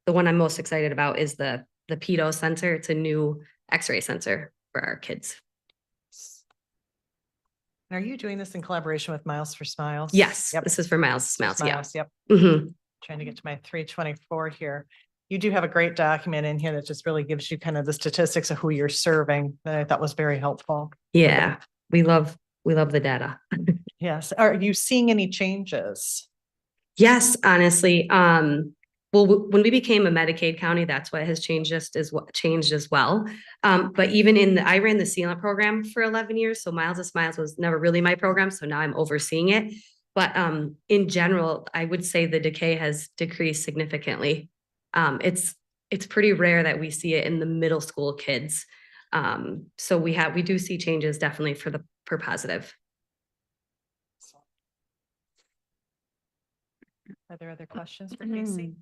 The one I'm most excited about is the pedo sensor. It's a new X-ray sensor for our kids. Are you doing this in collaboration with Miles for Smiles? Yes, Yep. this is for Miles Smiles. Yeah. Smiles, yep. Mhm. Trying to get to my 324 here. You do have a great document in here that just really gives you kind of the statistics of who you're serving that I thought was very helpful. Yeah, we love the data. Yes. Are you seeing any changes? Yes, honestly. Well, when we became a Medicaid county, that's what has changed as well. But even I ran the sealant program for 11 years. So Miles of Smiles was never really my program. So now I'm overseeing it. But in general, I would say the decay has decreased significantly. It's pretty rare that we see it in the middle school kids. So we do see changes definitely for positive. Are there other questions for Casey?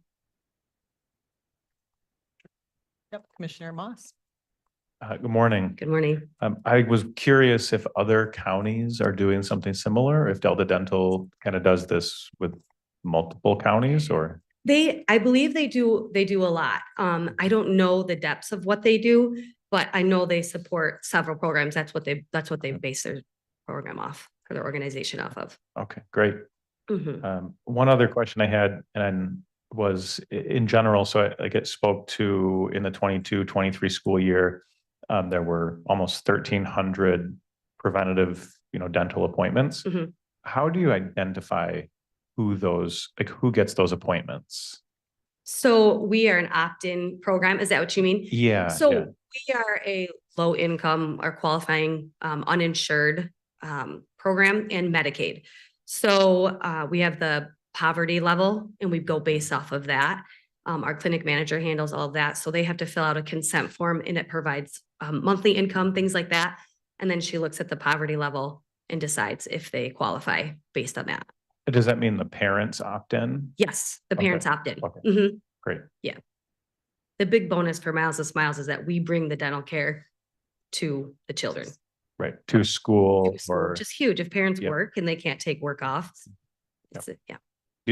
Yep, Commissioner Moss. Good morning. Good morning. I was curious if other counties are doing something similar, if Delta Dental kind of does this with multiple counties or? I believe they do a lot. I don't know the depths of what they do, but I know they support several programs. That's what they base their program off, or their organization off of. Okay, great. Mhm. One other question I had was in general, so I get spoke to in the 22-23 school year, there were almost 1,300 preventative, dental appointments. Mhm. How do you identify who gets those appointments? So we are an opt-in program. Is that what you mean? Yeah. So yeah. we are a low income or qualifying uninsured program and Medicaid. So we have the poverty level and we go based off of that. Our clinic manager handles all of that. So they have to fill out a consent form and it provides monthly income, things like that. And then she looks at the poverty level and decides if they qualify based on that. Does that mean the parents opt in? Yes, the parents opt in. Okay. Mhm. Great. Yeah. The big bonus for Miles of Smiles is that we bring the dental care to the children. Right. To school Which is huge. If parents Yep. work and they can't take work off. Yep. Yeah.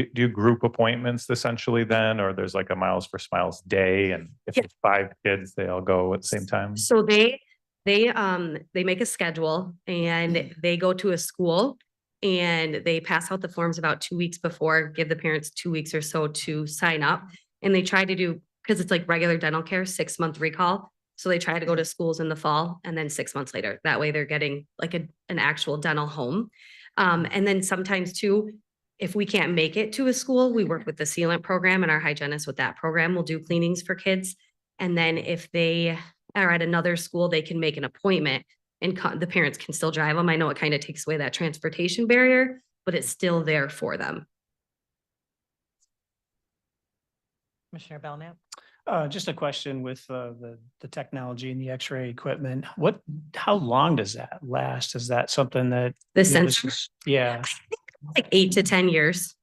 do you group appointments essentially then, or there's like a Miles for Smiles day, and if Yeah. there's 5 kids, they all go at the same time? So they make a schedule and they go to a school and they pass out the forms about 2 weeks before, give the parents 2 weeks or so to sign up. And they try to do, because it's like regular dental care, 6-month recall. So they try to go to schools in the fall and then 6 months later. That way they're getting like an actual dental home. And then sometimes too, if we can't make it to a school, we work with the sealant program, and our hygienist with that program will do cleanings for kids. And then if they are at another school, they can make an appointment and the parents can still drive them. I know it kind of takes away that transportation barrier, but it's still there for them. Commissioner Belknap? Just a question with the technology and the X-ray equipment. How long does that last? Is that something that? The you know, this sensor, is- Yeah, like 8 to 10 years.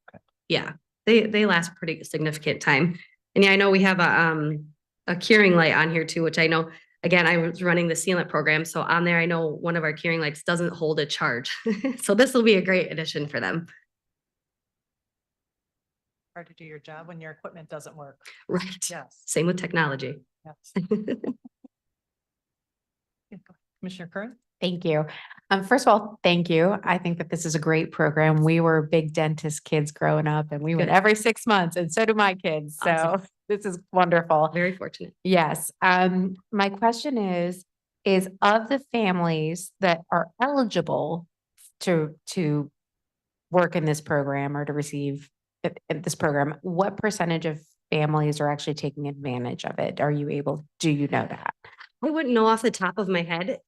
Yeah, they last pretty significant time. And yeah, I know we have a curing light on here too, which I know, again, I was running the sealant program. So on there, I know one of our curing lights doesn't hold a charge. So this will be a great addition for them. Hard to do your job when your equipment doesn't work. Right. Yes. Same with technology. Yes. Yeah, go ahead. Commissioner Curran? Thank you. First of all, thank you. I think that this is a great program. We were big dentist kids growing up and we went Good. every 6 months, and so do my kids. So Awesome. this is wonderful. Very fortunate. Yes. My question is of the families that are eligible to work in this program or to receive this program, what percentage of families are actually taking advantage of it? Do you know that? I wouldn't know off the top of my head.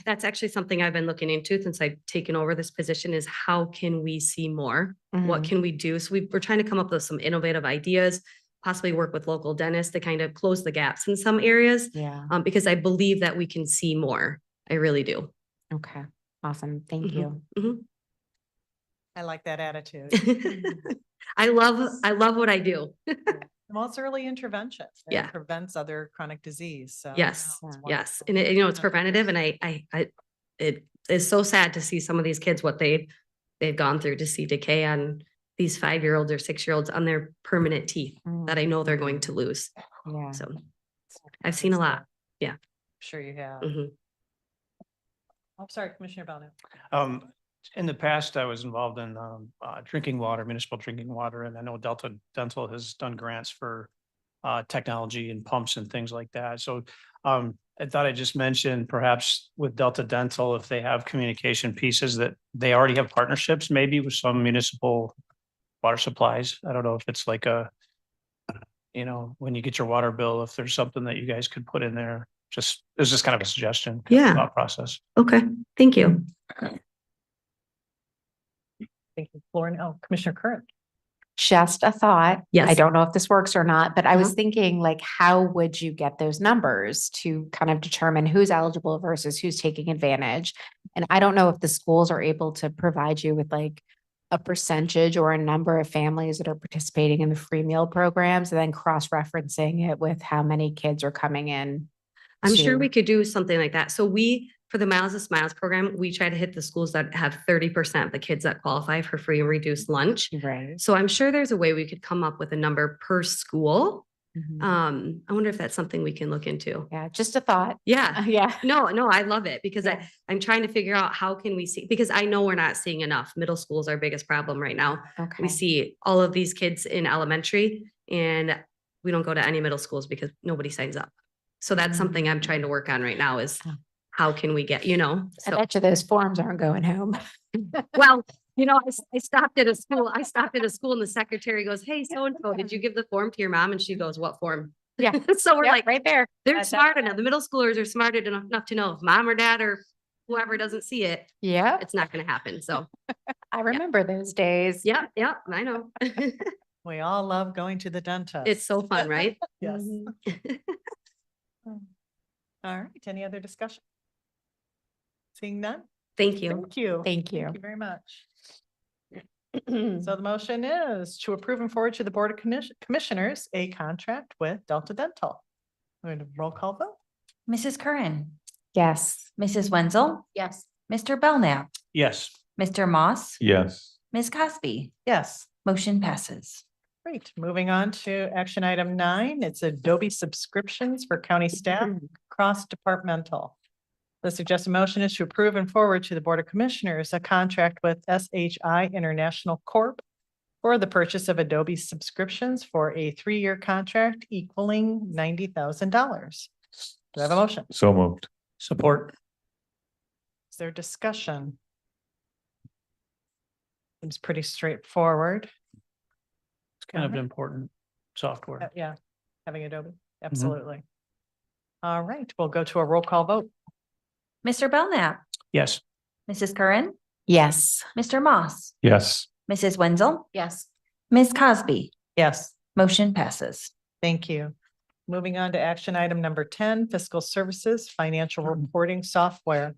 That's actually something I've been looking into since I've taken over this position, is how can we see more? What Mhm. can we do? So we're trying to come up with some innovative ideas, possibly work with local dentists to kind of close the gaps in some areas. Yeah. Because I believe that we can see more. I really do. Okay. Awesome. Thank Mhm. you. Mhm. I like that attitude. I love what I do. Well, it's early intervention. It Yeah. prevents other chronic disease. So. Yes, no, it's yes. wonderful. And it's preventative, and it is so sad to see some of these kids, what they've gone through, to see decay on these 5-year-olds or 6-year-olds on their permanent teeth that I know they're going to lose. Yeah. So I've seen a lot. Yeah. Sure you have. Mhm. I'm sorry, Commissioner Belknap. In the past, I was involved in drinking water, municipal drinking water, and I know Delta Dental has done grants for technology and pumps and things like that. So I thought I'd just mention perhaps with Delta Dental, if they have communication pieces, that they already have partnerships maybe with some municipal water supplies. I don't know if it's like when you get your water bill, if there's something that you guys could put in there. It's just kind of a suggestion. Yeah. Thought process. Okay. Thank you. Thank you, Lauren. Oh, Commissioner Curran. Just a thought. I Yes. don't know if this works or not, but I was Uh-huh. thinking, like, how would you get those numbers to kind of determine who's eligible versus who's taking advantage? And I don't know if the schools are able to provide you with like a percentage or a number of families that are participating in the free meal programs, and then cross-referencing it with how many kids are coming in. I'm sure to- we could do something like that. So for the Miles of Smiles program, we try to hit the schools that have 30% of the kids that qualify for free and reduced lunch. Right. So I'm sure there's a way we could come up with a number per school. Mhm. I wonder if that's something we can look into. Yeah, just a thought. Yeah. Yeah. No, I love it because Yeah. I'm trying to figure out how can we see, because I know we're not seeing enough. Middle school is our biggest problem right now. Okay. We see all of these kids in elementary and we don't go to any middle schools because nobody signs up. So that's something I'm trying to work on right now, is how can we get, I so, bet you those forms aren't going home. well, I stopped at a school and the secretary goes, "Hey, so-and-so, did you give the form to your mom?" And she goes, "What form?" Yeah. So we're Yep, like, right there. they're That's smart it. enough. The middle schoolers are smart enough to know if mom or dad or whoever doesn't see it, Yeah, it's not going to happen. So, I remember those days. yeah, I know. We all love going to the dentist. It's so fun, right? Yes. Mhm. All right. Any other discussion? Seeing none? Thank you. Thank you. Thank you. Thank you very much. So the motion is to approve and forward to the Board of Commissioners a contract with Delta Dental. We're going to roll call vote. Mrs. Curran, Yes. Mrs. Wenzel, Yes. Mr. Belknap, Yes. Mr. Moss, Yes. Ms. Cosby. Yes. Motion passes. Great. Moving on to action item 9. It's Adobe subscriptions for county staff, cross-departmental. The suggested motion is to approve and forward to the Board of Commissioners a contract with SHI International Corp. For the purchase of Adobe subscriptions for a 3-year contract equaling $90,000. Do I have a motion? So moved. Support. Is there discussion? Seems pretty straightforward. It's kind of Alright. important software. Yeah, having Adobe, absolutely. All right, we'll go to a roll call vote. Mr. Belknap, Yes. Mrs. Curran, Yes. Mr. Moss, Yes. Mrs. Wenzel, Yes. Ms. Cosby. Yes, Motion passes. thank you. Moving on to action item number 10, fiscal services, financial reporting software.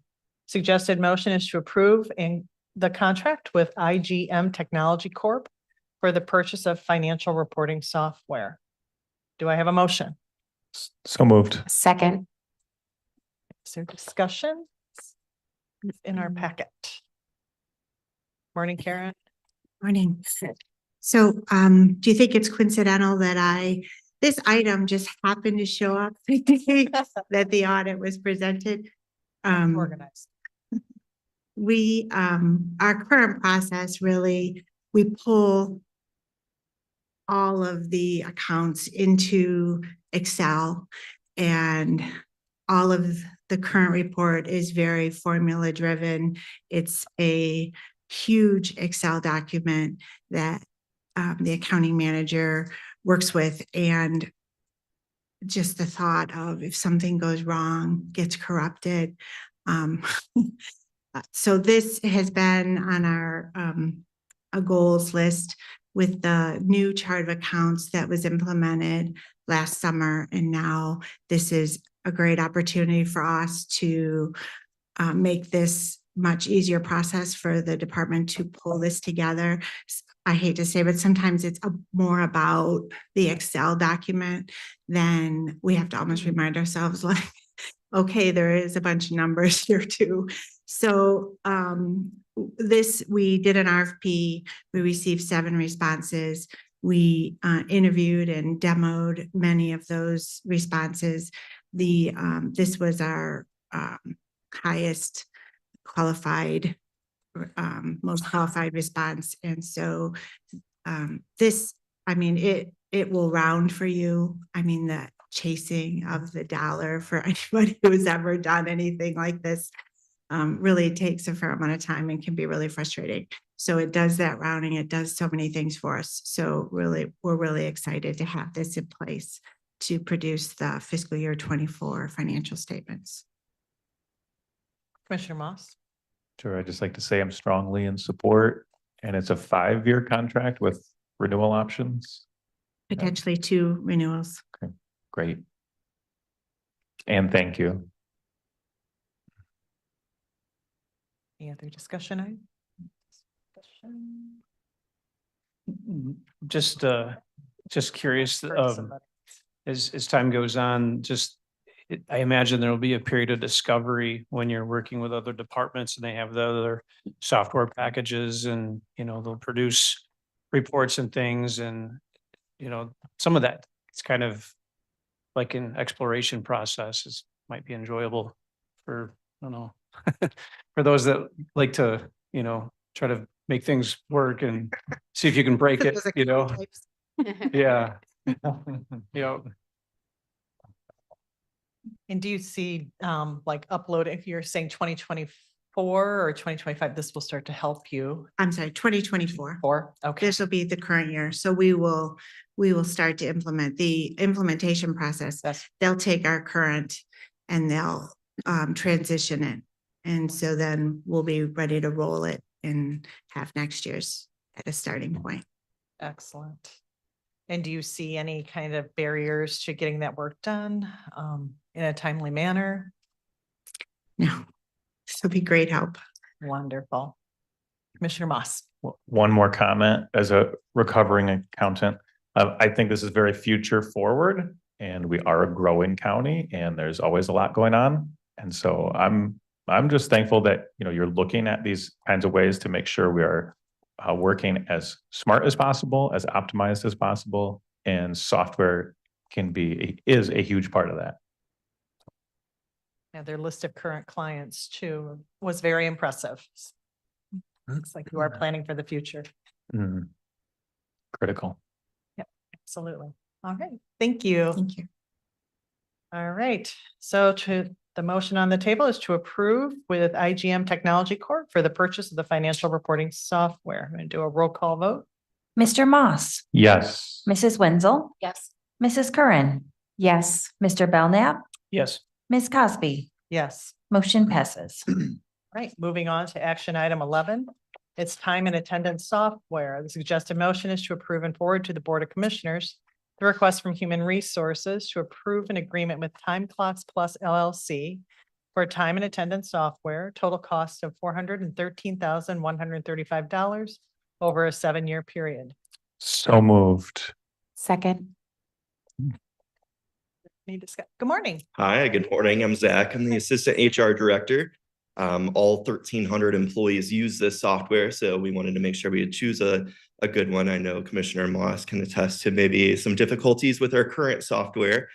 Suggested motion is to approve in the contract with IGM Technology Corp. For the purchase of financial reporting software. Do I have a motion? So moved. Second. Is there discussion? It's in our packet. Morning, Karen. Morning. So, do you think it's coincidental that this item just happened to show up the day that the audit was presented? Organized. We, our current process really, we pull all of the accounts into Excel, and all of the current report is very formula driven. It's a huge Excel document that the accounting manager works with, and just the thought of if something goes wrong, gets corrupted. So this has been on our a goals list with the new chart of accounts that was implemented last summer. And now this is a great opportunity for us to make this much easier process for the department to pull this together. I hate to say, but sometimes it's more about the Excel document than we have to almost remind ourselves like, okay, there is a bunch of numbers here too. So we did an RFP, we received 7 responses. We interviewed and demoed many of those responses. This was our highest qualified, most qualified response. And so it will round for you. I mean, the chasing of the dollar for anybody who has ever done anything like this really takes a fair amount of time and can be really frustrating. So it does that rounding. It does so many things for us. So really, we're really excited to have this in place to produce the fiscal year 24 financial statements. Commissioner Moss. Sure. I'd just like to say I'm strongly in support, and it's a 5-year contract with renewal options. Potentially 2 renewals. Okay, great. And thank you. Any other discussion? Just curious, as time goes on, I imagine there will be a period of discovery when you're working with other departments and they have the other software packages, and, they'll produce reports and things, and, some of that, it's kind of like an exploration process. It might be enjoyable for, I don't know, for those that like to, try to make things work and see if you can break it, Yeah. And do you see like upload, if you're saying 2024 or 2025, this will start to help you? I'm sorry, 2024. Okay. This will be the current year. So we will start to implement the implementation process. Yes. They'll take our current and they'll transition it. And so then we'll be ready to roll it and have next year's at a starting point. Excellent. And do you see any kind of barriers to getting that work done in a timely manner? No, this will be great help. Wonderful. Commissioner Moss. One more comment as a recovering accountant. I think this is very future forward, and we are a growing county, and there's always a lot going on. And so I'm just thankful that, you're looking at these kinds of ways to make sure we are working as smart as possible, as optimized as possible, and software is a huge part of that. Yeah, their list of current clients too was very impressive. Looks like you are planning for the future. Mm. Critical. Yep, absolutely. All right, thank you. Thank you. All right, so the motion on the table is to approve with IGM Technology Corp. for the purchase of the financial reporting software. I'm going to do a roll call vote. Mr. Moss, Yes. Mrs. Wenzel, Yes. Mrs. Curran, Yes. Mr. Belknap, Yes. Ms. Cosby, Yes. motion passes. All right, moving on to action item 11. It's time and attendance software. The suggested motion is to approve and forward to the Board of Commissioners the request from Human Resources to approve an agreement with Time Clocks Plus LLC for time and attendance software, total cost of $413,135 over a 7-year period. So moved. Second. Good morning. Hi, good morning. I'm Zach. I'm the Assistant HR Director. All 1,300 employees use this software, so we wanted to make sure we choose a good one. I know Commissioner Moss can attest to maybe some difficulties with our current software,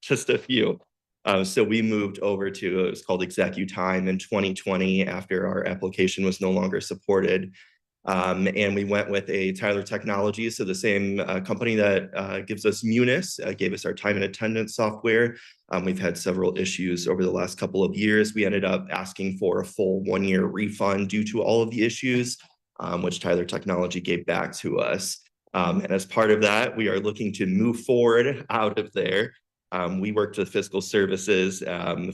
just a few. So we moved over to, it was called ExecuTime in 2020 after our application was no longer supported. And we went with a Tyler Technologies, so the same company that gives us Munis, gave us our time and attendance software. We've had several issues over the last couple of years. We ended up asking for a full 1-year refund due to all of the issues, which Tyler Technology gave back to us. And as part of that, we are looking to move forward out of there. We worked with Fiscal Services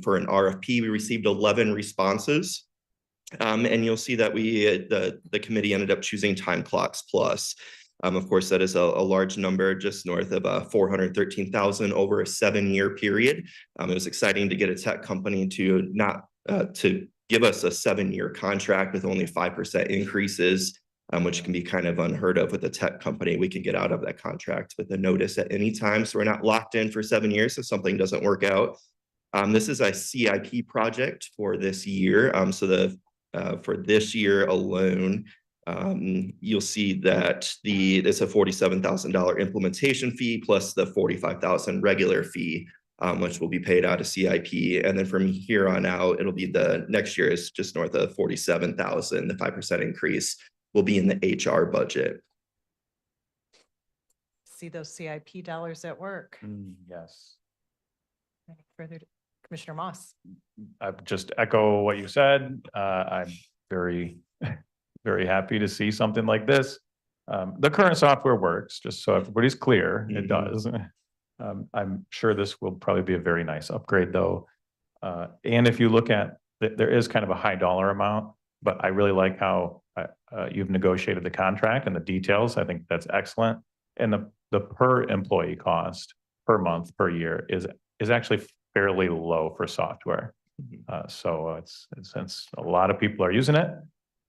for an RFP. We received 11 responses. And you'll see that the committee ended up choosing Time Clocks Plus. Of course, that is a large number, just north of 413,000 over a 7-year period. It was exciting to get a tech company to to give us a 7-year contract with only 5% increases, which can be kind of unheard of with a tech company. We can get out of that contract with a notice at any time, so we're not locked in for 7 years if something doesn't work out. This is a CIP project for this year. For this year alone, you'll see that it's a $47,000 implementation fee plus the $45,000 regular fee, which will be paid out of CIP. And then from here on out, it'll be the next year is just north of $47,000. The 5% increase will be in the HR budget. See those CIP dollars at work. Yes. Any further, Commissioner Moss? I just echo what you said. I'm very, very happy to see something like this. The current software works, just so everybody's clear, it does. I'm sure this will probably be a very nice upgrade though. And if you look at, there is kind of a high dollar amount, but I really like how you've negotiated the contract and the details. I think that's excellent. And the per employee cost per month, per year is actually fairly low for software. So since a lot of people are using it,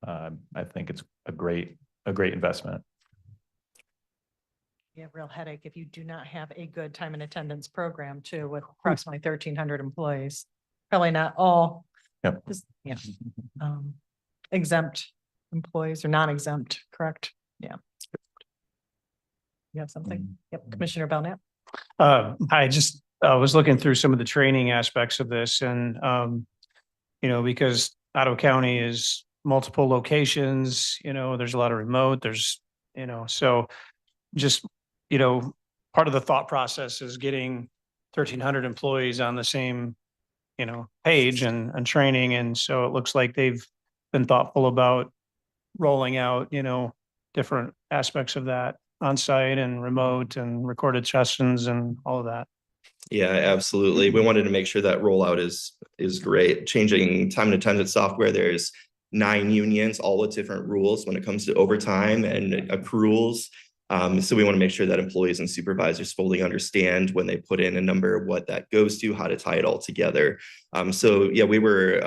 I think it's a great investment. You have a real headache if you do not have a good time and attendance program too, with approximately 1,300 employees. Probably not all. Yep. Exempt employees or non-exempt, correct? Yeah. You have something? Yep, Commissioner Belknap. I just was looking through some of the training aspects of this and, because Ottawa County is multiple locations, there's a lot of remote, so just, part of the thought process is getting 1,300 employees on the same, page and training. And so it looks like they've been thoughtful about rolling out, different aspects of that on site and remote and recorded sessions and all of that. Yeah, absolutely. We wanted to make sure that rollout is great. Changing time and attendance software, there's 9 unions, all with different rules when it comes to overtime and accruals. So we want to make sure that employees and supervisors fully understand when they put in a number, what that goes to, how to tie it all together. So yeah, we're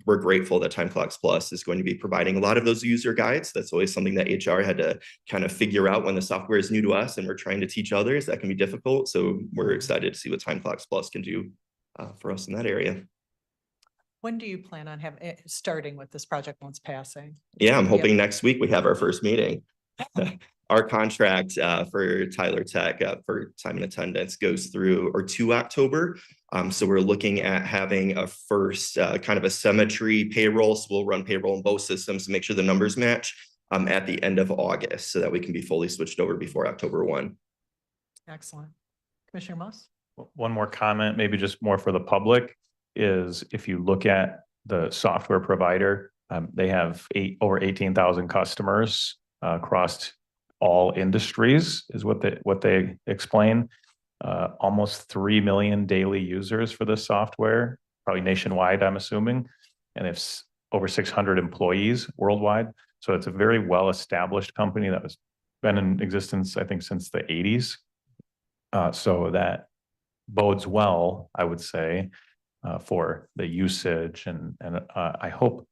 grateful that Time Clocks Plus is going to be providing a lot of those user guides. That's always something that HR had to kind of figure out when the software is new to us and we're trying to teach others. That can be difficult. So we're excited to see what Time Clocks Plus can do for us in that area. When do you plan on having, starting with this project once passing? Yeah, I'm Yeah. hoping next week we have our first meeting. Our contract for Tyler Tech for time and attendance goes through or to October. So we're looking at having a first kind of a symmetry payroll. So we'll run payroll in both systems to make sure the numbers match at the end of August so that we can be fully switched over before October 1. Excellent. Commissioner Moss? One more comment, maybe just more for the public, is if you look at the software provider, they have over 18,000 customers across all industries is what they explain. Almost 3 million daily users for this software, probably nationwide, I'm assuming. And it's over 600 employees worldwide. So it's a very well-established company that was been in existence, I think, since the 80s. So that bodes well, I would say, for the usage and I hope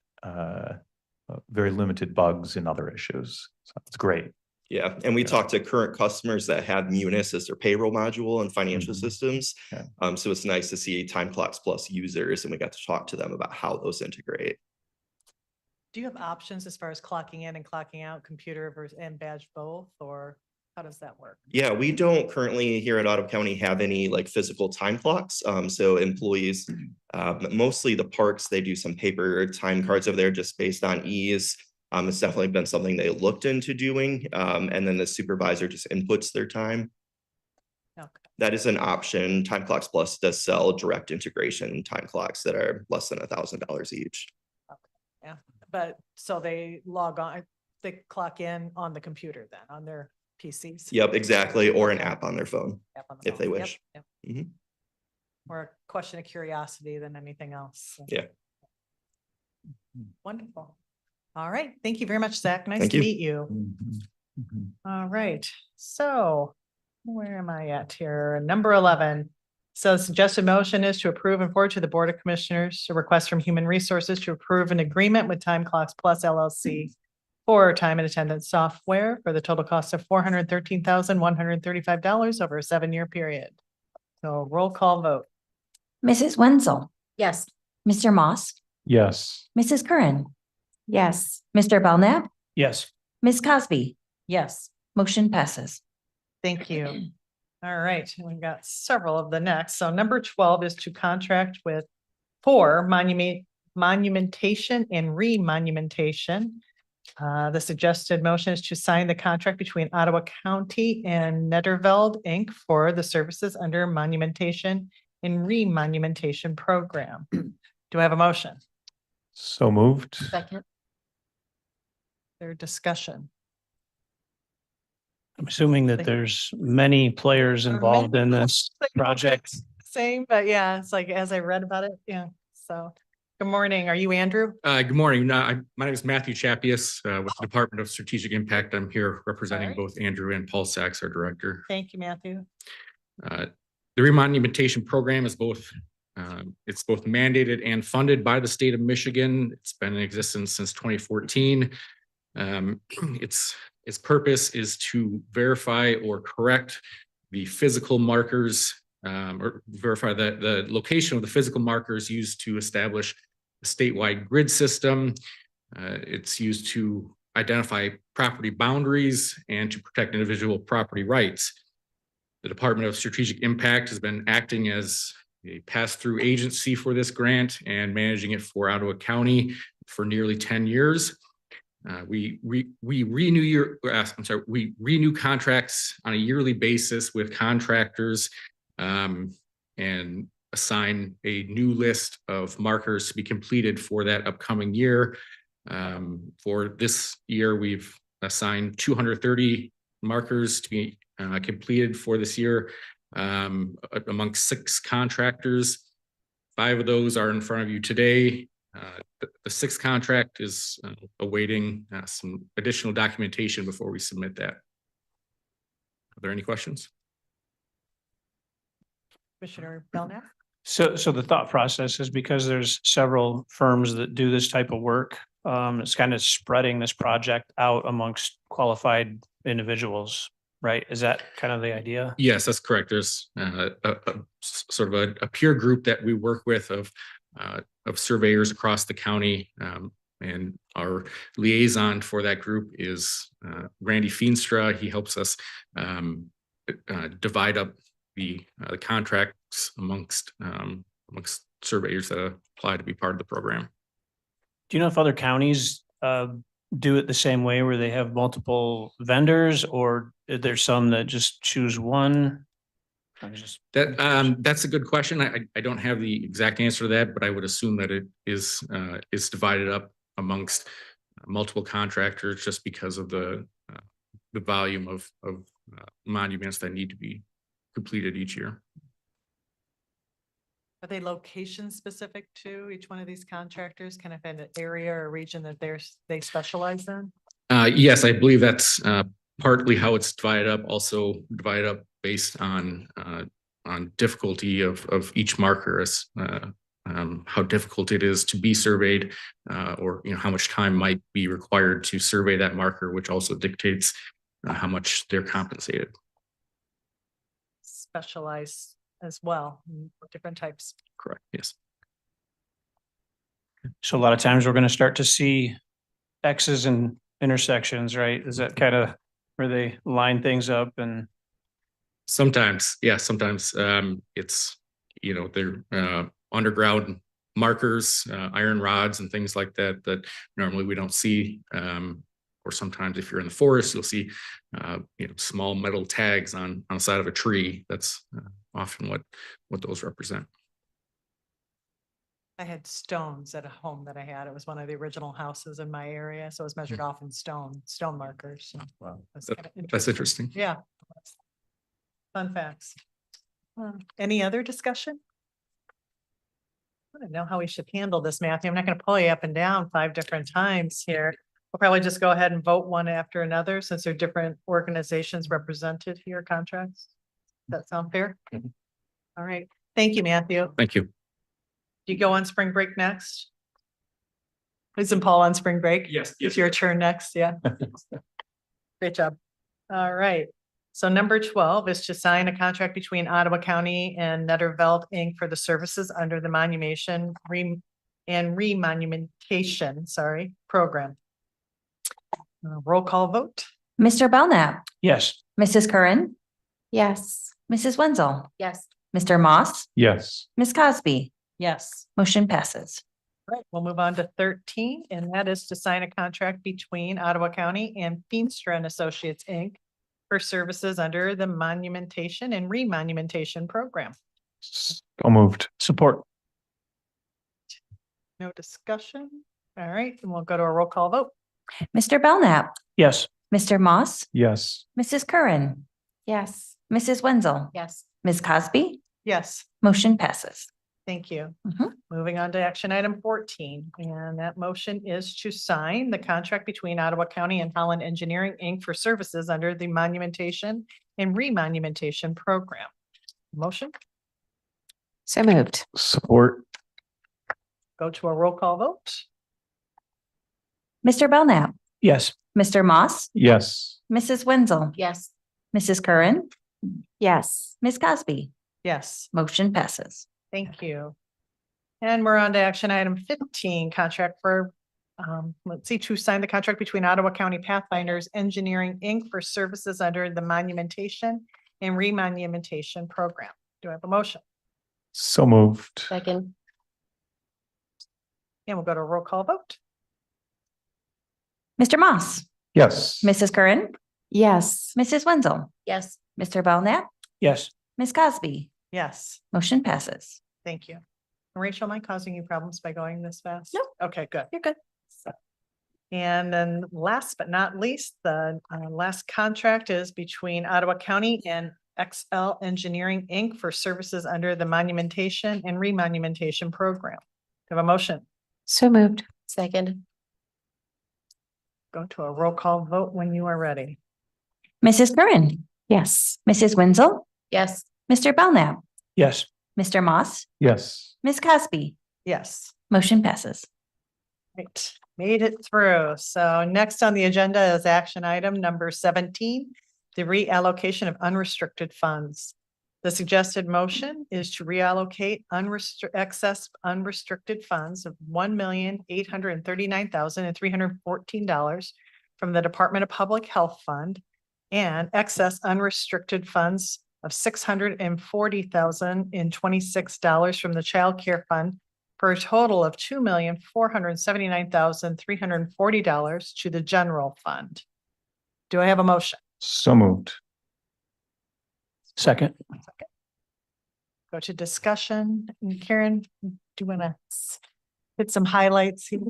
very limited bugs and other issues. So it's great. Yeah, and we talked to current customers that have Munis as their payroll module and financial systems. Yeah. So it's nice to see Time Clocks Plus users, and we got to talk to them about how those integrate. Do you have options as far as clocking in and clocking out, computer versus and badge both, or how does that work? Yeah, we don't currently here at Ottawa County have any like physical time clocks. So employees, mostly the parks, they do some paper time cards over there just based on ease. It's definitely been something they looked into doing. And then the supervisor just inputs their time. Okay. That is an option. Time Clocks Plus does sell direct integration time clocks that are less than $1,000 each. Okay. Yeah, but so they log on, they clock in on the computer then, on their PCs? Yep, exactly. Or an app on their phone App on the if they phone. wish. Yep, Mhm. yep. More a question of curiosity than anything else. So. Yeah. Wonderful. All right. Thank you very much, Zach. Nice Thank to you. meet you. All right. So where am I at here? Number 11. So the suggested motion is to approve and forward to the Board of Commissioners a request from Human Resources to approve an agreement with Time Clocks Plus LLC for time and attendance software for the total cost of $413,135 over a 7-year period. So roll call vote. Mrs. Wenzel, Yes. Mr. Moss, Yes. Mrs. Curran, Yes. Mr. Belknap, Yes. Ms. Cosby, Yes. motion passes. Thank you. All right, we've got several of the next. So number 12 is to contract for monumentation and remonumentation. The suggested motion is to sign the contract between Ottawa County and Netterveld Inc. for the services under monumentation and remonumentation program. Do I have a motion? So moved. Second. Their discussion. I'm assuming that there's many players There are involved many in this project. Same, but yeah, it's like as I read about it, yeah. So, good morning. Are you Andrew? Good morning. My name is Matthew Chapius with the Department of Strategic Impact. I'm here representing All right. both Andrew and Paul Sachs, our director. Thank you, Matthew. The remonumentation program is it's both mandated and funded by the state of Michigan. It's been in existence since 2014. Its purpose is to verify or correct the physical markers or verify the location of the physical markers used to establish a statewide grid system. It's used to identify property boundaries and to protect individual property rights. The Department of Strategic Impact has been acting as a pass-through agency for this grant and managing it for Ottawa County for nearly 10 years. We renew contracts on a yearly basis with contractors and assign a new list of markers to be completed for that upcoming year. For this year, we've assigned 230 markers to be completed for this year amongst 6 contractors. 5 of those are in front of you today. The 6th contract is awaiting some additional documentation before we submit that. Are there any questions? Commissioner Belknap? So the thought process is because there's several firms that do this type of work. It's kind of spreading this project out amongst qualified individuals, right? Is that kind of the idea? Yes, that's correct. There's a sort of a peer group that we work with of of surveyors across the county. And our liaison for that group is Randy Feenstra. He helps us divide up the contracts amongst surveyors that apply to be part of the program. Do you know if other counties do it the same way where they have multiple vendors, or is there some that just choose one? That's a good question. I don't have the exact answer to that, but I would assume that it is divided up amongst multiple contractors just because of the volume of monuments that need to be completed each year. Are they location specific to each one of these contractors? Kind of an area or region that they specialize in? Yes, I believe that's partly how it's divided up. Also divided up based on difficulty of each marker, as how difficult it is to be surveyed, or how much time might be required to survey that marker, which also dictates how much they're compensated. Specialized as well, different types. Correct. Yes. So a lot of times we're going to start to see X's and intersections, right? Is that kind of where they line things up? And sometimes, yeah, sometimes it's, they're underground markers, iron rods and things like that, that normally we don't see. Or sometimes if you're in the forest, you'll see, small metal tags on the side of a tree. That's often what those represent. I had stones at a home that I had. It was one of the original houses in my area. So it was measured off in stone markers. Wow. That's That's interesting. Yeah. Fun facts. Any other discussion? I don't know how we should handle this, Matthew. I'm not going to pull you up and down 5 different times here. We'll probably just go ahead and vote one after another since there are different organizations represented here, contracts. Does that sound fair? Mhm. All right. Thank you, Matthew. Thank you. Do you go on spring break next? Isn't Paul on spring break? Yes. It's your turn next. Yeah. Great job. All right. So number 12 is to sign a contract between Ottawa County and Netterveld Inc. for the services under the Remonumentation program. Roll call vote. Mr. Belknap, yes. Mrs. Curran, Yes. Mrs. Wenzel, Yes. Mr. Moss, Yes. Ms. Cosby, Yes. motion passes. Right, we'll move on to 13, and that is to sign a contract between Ottawa County and Feenstra and Associates, Inc. for services under the Monumentation and Remonumentation program. So moved. Support. No discussion. All right, and we'll go to a roll call vote. Mr. Belknap, Yes. Mr. Moss, Yes. Mrs. Curran, Yes. Mrs. Wenzel, Yes. Ms. Cosby, Yes, motion passes. thank you. Mhm. Moving on to action item 14, and that motion is to sign the contract between Ottawa County and Holland Engineering, Inc. for services under the Monumentation and Remonumentation program. Motion, So moved. Support. go to a roll call vote. Mr. Belknap, Yes. Mr. Moss, Yes. Mrs. Wenzel, Yes. Mrs. Curran, Yes. Ms. Cosby, Yes. motion passes. Thank you. And we're on to action item 15, contract for, to sign the contract between Ottawa County Pathfinders Engineering, Inc. for services under the Monumentation and Remonumentation program. Do I have a motion? So moved. Second. And we'll go to a roll call vote. Mr. Moss, Yes. Mrs. Curran, Yes. Mrs. Wenzel, Yes. Mr. Belknap, Yes. Ms. Cosby, Yes, motion passes. thank you. Rachel, am I causing you problems by going this fast? No. Okay, good. You're good. And then last but not least, the last contract is between Ottawa County and XL Engineering, Inc. for services under the Monumentation and Remonumentation program. Do I have a motion? So moved. Second. Go to a roll call vote when you are ready. Mrs. Curran, Yes. Mrs. Wenzel, Yes. Mr. Belknap, Yes. Mr. Moss, Yes. Ms. Cosby, Yes. motion passes. Right, made it through. So next on the agenda is action item number 17, the reallocation of unrestricted funds. The suggested motion is to reallocate excess unrestricted funds of $1,839,314 from the Department of Public Health Fund and excess unrestricted funds of $640,026 from the Child Care Fund for a total of $2,479,340 to the general fund. Do I have a motion? So moved. Second. Go to discussion. And Karen, do you want to hit some highlights here?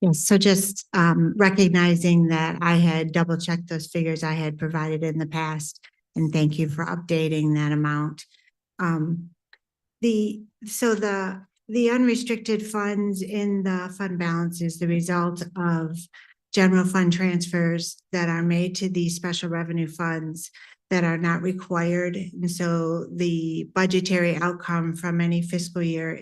Yes, so just recognizing that I had double checked those figures I had provided in the past, and thank you for updating that amount. The unrestricted funds in the fund balance is the result of general fund transfers that are made to these special revenue funds that are not required. And so the budgetary outcome from any fiscal year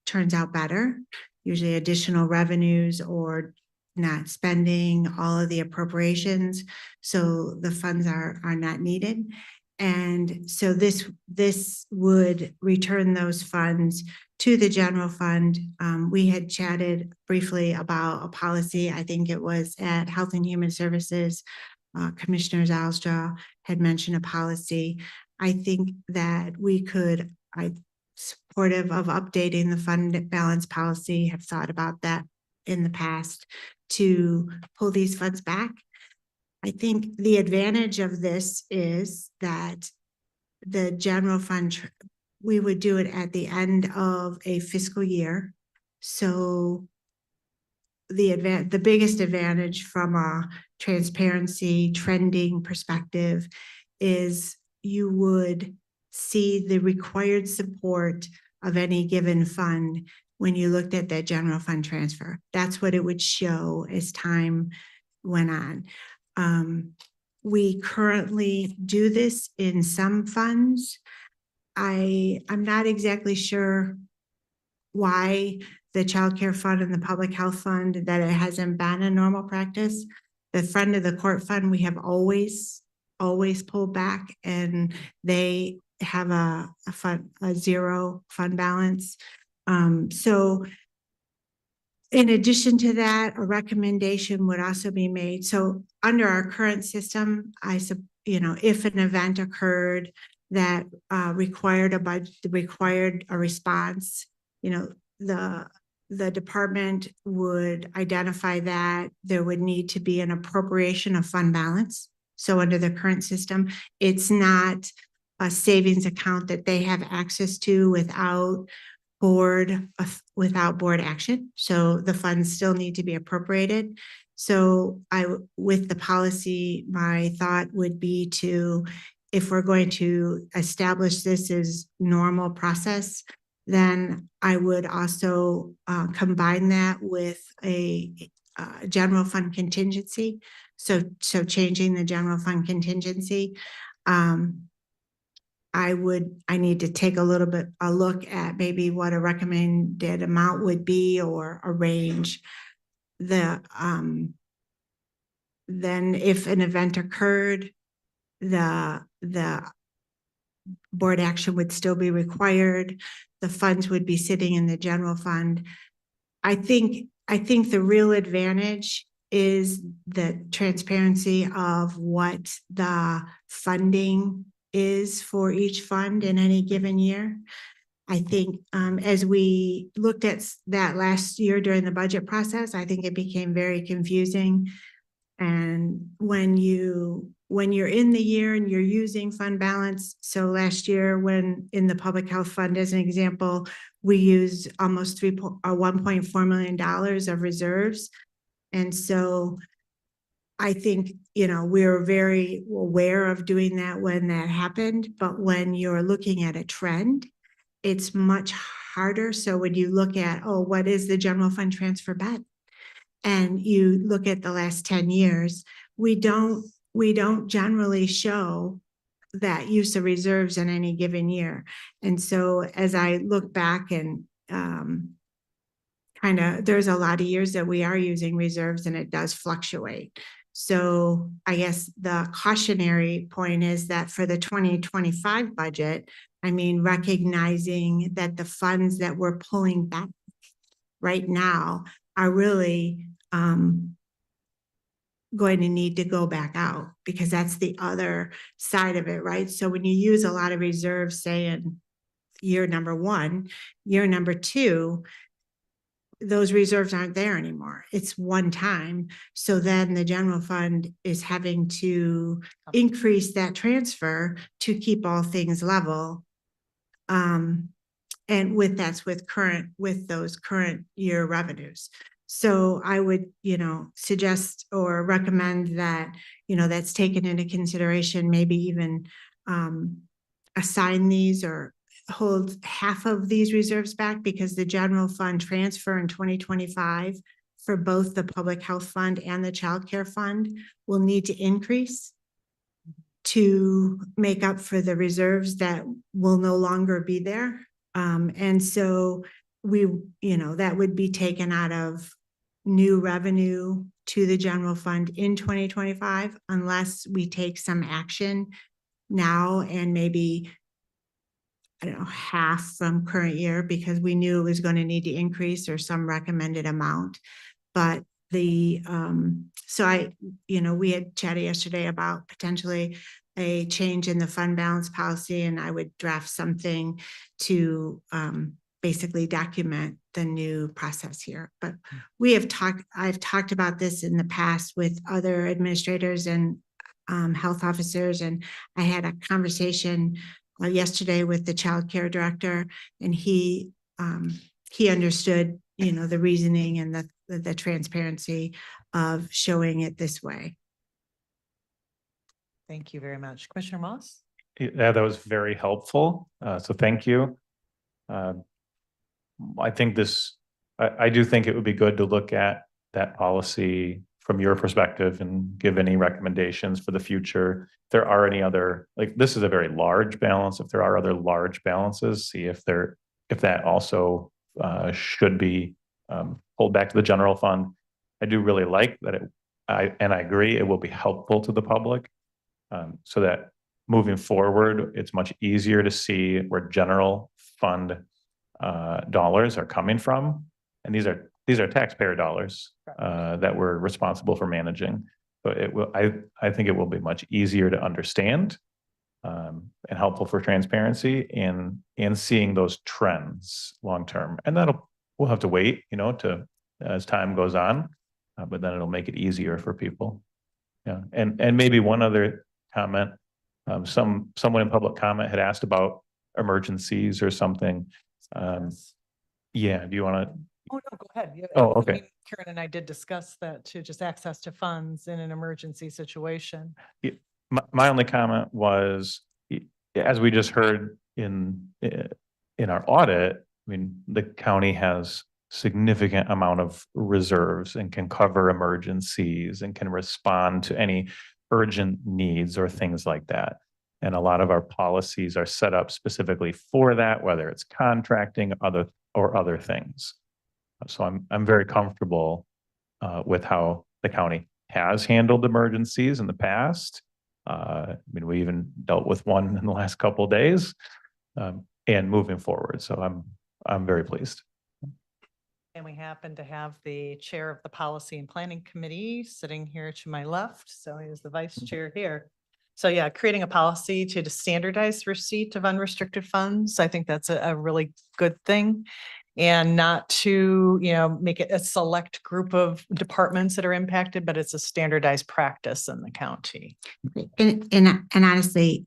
turns out better, usually additional revenues or not spending all of the appropriations. So the funds are not needed. And so this would return those funds to the general fund. We had chatted briefly about a policy. I think it was at Health and Human Services. Commissioner Zylstra had mentioned a policy. I think that I'm supportive of updating the fund balance policy, have thought about that in the past to pull these funds back. I think the advantage of this is that the general fund, we would do it at the end of a fiscal year. So the biggest advantage from a transparency trending perspective is you would see the required support of any given fund when you looked at that general fund transfer. That's what it would show as time went on. We currently do this in some funds. I'm not exactly sure why the Child Care Fund and the Public Health Fund, that it hasn't been a normal practice. The Friend of the Court Fund, we have always pulled back, and they have a zero fund balance. So in addition to that, a recommendation would also be made. So under our current system, if an event occurred that required a response, the department would identify that there would need to be an appropriation of fund balance. So under the current system, it's not a savings account that they have access to without board action. So the funds still need to be appropriated. So with the policy, my thought would be if we're going to establish this as normal process, then I would also combine that with a general fund contingency. So changing the general fund contingency. I need to take a look at maybe what a recommended amount would be or a range. Then if an event occurred, the board action would still be required. The funds would be sitting in the general fund. I think the real advantage is the transparency of what the funding is for each fund in any given year. I think as we looked at that last year during the budget process, I think it became very confusing. And when you're in the year and you're using fund balance, so last year when in the public health fund, as an example, we used almost $1.4 million of reserves. And so I think, we're very aware of doing that when that happened, but when you're looking at a trend, it's much harder. So when you look at, what is the general fund transfer bet? And you look at the last 10 years, we don't generally show that use of reserves in any given year. And so as I look back and there's a lot of years that we are using reserves and it does fluctuate. So I guess the cautionary point is that for the 2025 budget, I mean, recognizing that the funds that we're pulling back right now are really going to need to go back out, because that's the other side of it, right? So when you use a lot of reserves, say in year number one, year number two, those reserves aren't there anymore. It's one time. So then the general fund is having to increase that transfer to keep all things level. And with those current year revenues. So I would, suggest or recommend that, that's taken into consideration, maybe even assign these or hold half of these reserves back, because the general fund transfer in 2025 for both the public health fund and the child care fund will need to increase to make up for the reserves that will no longer be there. And so that would be taken out of new revenue to the general fund in 2025, unless we take some action now and maybe, I don't know, half from current year, because we knew it was going to need to increase or some recommended amount. But we had chatted yesterday about potentially a change in the fund balance policy, and I would draft something to basically document the new process here. But I've talked about this in the past with other administrators and health officers, and I had a conversation yesterday with the child care director, and he understood, the reasoning and the transparency of showing it this way. Thank you very much. Commissioner Moss? Yeah, that was very helpful. So thank you. I think I do think it would be good to look at that policy from your perspective and give any recommendations for the future. If there are any other, this is a very large balance. If there are other large balances, see if that also should be pulled back to the general fund. I do really like that I agree it will be helpful to the public, so that moving forward, it's much easier to see where general fund dollars are coming from. And these are taxpayer dollars that we're responsible for managing. So I think it will be much easier to understand and helpful for transparency and seeing those trends long term. And we'll have to wait, as time goes on, but then it'll make it easier for people. Yeah, and maybe one other comment. Someone in public comment had asked about emergencies or something. Yeah, do you want to? Oh, no, go ahead. Yeah, Oh, okay. Karen and I did discuss that too, just access to funds in an emergency situation. My only comment was, as we just heard in our audit, I mean, the county has significant amount of reserves and can cover emergencies and can respond to any urgent needs or things like that. And a lot of our policies are set up specifically for that, whether it's contracting or other things. So I'm very comfortable with how the county has handled emergencies in the past. I mean, we even dealt with one in the last couple of days, and moving forward. So I'm very pleased. And we happen to have the chair of the Policy and Planning Committee sitting here to my left. So he is the vice chair here. So yeah, creating a policy to standardize receipt of unrestricted funds. I think that's a really good thing. And not to, make it a select group of departments that are impacted, but it's a standardized practice in the county. And honestly,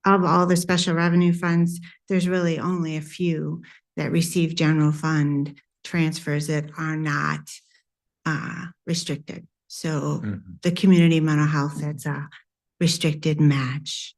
of all the special revenue funds, there's really only a few that receive general fund transfers that are not restricted. So the community mental health, that's a restricted match.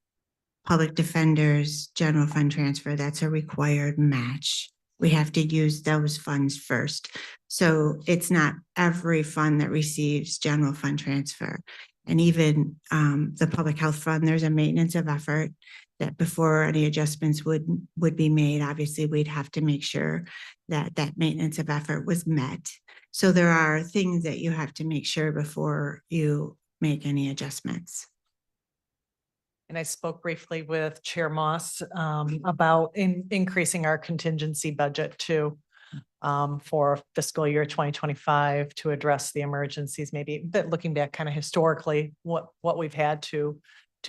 Public defenders, general fund transfer, that's a required match. We have to use those funds first. So it's not every fund that receives general fund transfer. And even the public health fund, there's a maintenance of effort that before any adjustments would be made, obviously we'd have to make sure that that maintenance of effort was met. So there are things that you have to make sure before you make any adjustments. And I spoke briefly with Chair Moss about increasing our contingency budget too for fiscal year 2025 to address the emergencies, maybe, but looking back kind of historically, what we've had to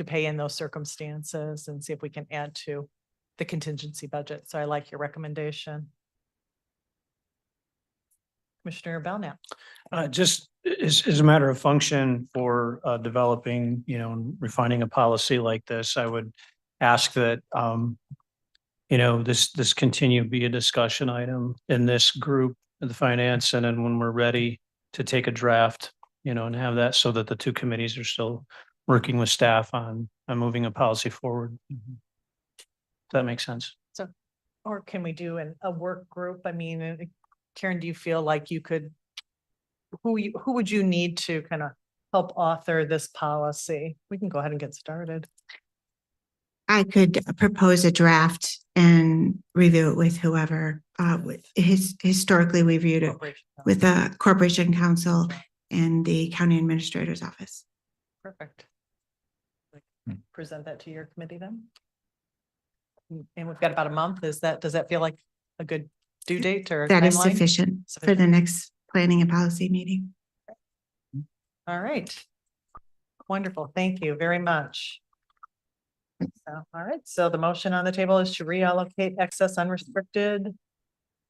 pay in those circumstances and see if we can add to the contingency budget. So I like your recommendation. Commissioner Belknap. Just as a matter of function for developing, and refining a policy like this, I would ask that, this continue to be a discussion item in this group of the finance, and then when we're ready to take a draft, and have that so that the two committees are still working with staff on moving a policy forward. Does that make sense? So, or can we do a work group? I mean, Karen, do you feel like you could, who would you need to kind of help author this policy? We can go ahead and get started. I could propose a draft and review it with whoever, historically we viewed it with the Corporation Council and the County Administrator's Office. Perfect. Present that to your committee then. And we've got about a month. Does that feel like a good due date or That is timeline? sufficient for the next planning and policy meeting. All right. Wonderful. Thank you very much. So, all right. So the motion on the table is to reallocate excess unrestricted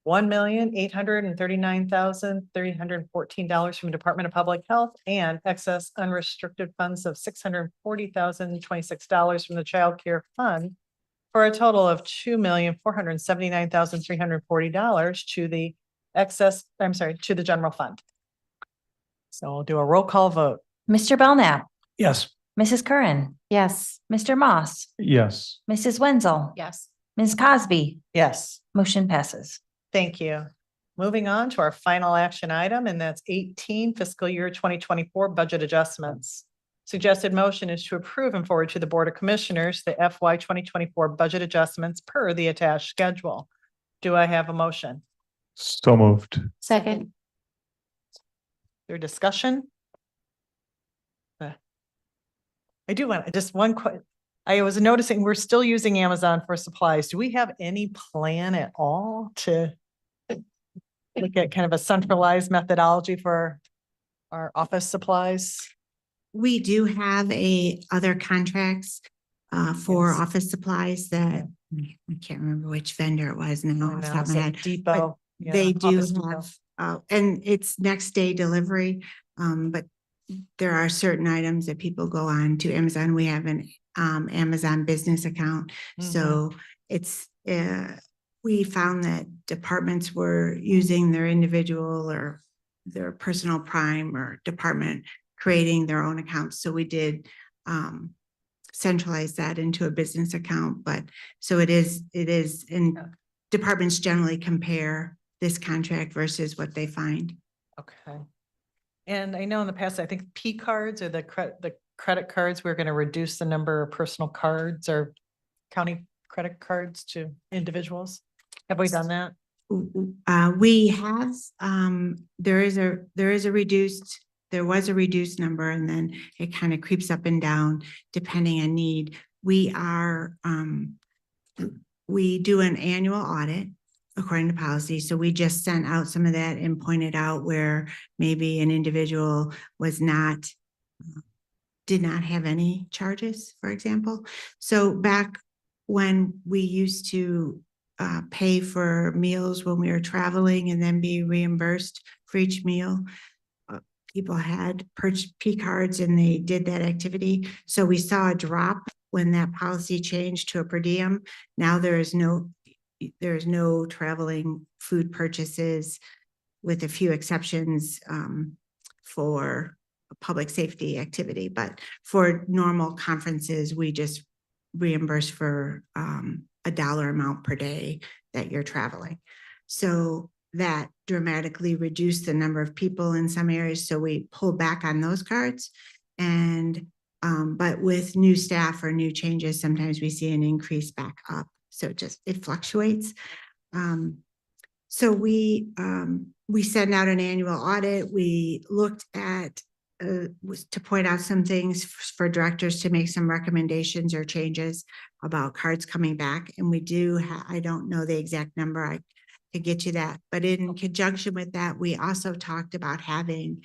$1,839,314 from Department of Public Health and excess unrestricted funds of $640,026 from the Child Care Fund for a total of $2,479,340 to the to the general fund. So we'll do a roll call vote. Mr. Belknap, Yes. Mrs. Curran, Yes. Mr. Moss, Yes. Mrs. Wenzel, Yes. Ms. Cosby, Yes. motion passes. Thank you. Moving on to our final action item, and that's 18 fiscal year 2024 budget adjustments. Suggested motion is to approve and forward to the Board of Commissioners the FY 2024 budget adjustments per the attached schedule. Do I have a motion? So moved. Second. Your discussion? I do want just one quick. I was noticing we're still using Amazon for supplies. Do we have any plan at all to look at kind of a centralized methodology for our office supplies? We do have other contracts for Yes. office supplies that I can't remember which vendor it was now off the top of my head. Depot. Yeah, They do Office Depot. have, and it's next day delivery, but there are certain items that people go on to Amazon. We have an Amazon business account. So it's, we found that departments were using their individual or their personal prime or department creating their own accounts. So we did centralize that into a business account. But so it is, and departments generally compare this contract versus what they find. Okay. And I know in the past, I think P cards or the credit cards, we're going to reduce the number of personal cards or county credit cards to individuals. Have we done that? We have, there was a reduced number, and then it kind of creeps up and down depending on need. We do an annual audit according to policy. So we just sent out some of that and pointed out where maybe an individual did not have any charges, for example. So back when we used to pay for meals when we were traveling and then be reimbursed for each meal, people had purchased P cards and they did that activity. So we saw a drop when that policy changed to a per diem. Now there is no traveling food purchases, with a few exceptions for public safety activity. But for normal conferences, we just reimburse for a dollar amount per day that you're traveling. So that dramatically reduced the number of people in some areas. So we pulled back on those cards. And but with new staff or new changes, sometimes we see an increase back up. So it fluctuates. So we send out an annual audit. We looked at was to point out some things for directors to make some recommendations or changes about cards coming back. And we do, I don't know the exact number. I could get you that. But in conjunction with that, we also talked about having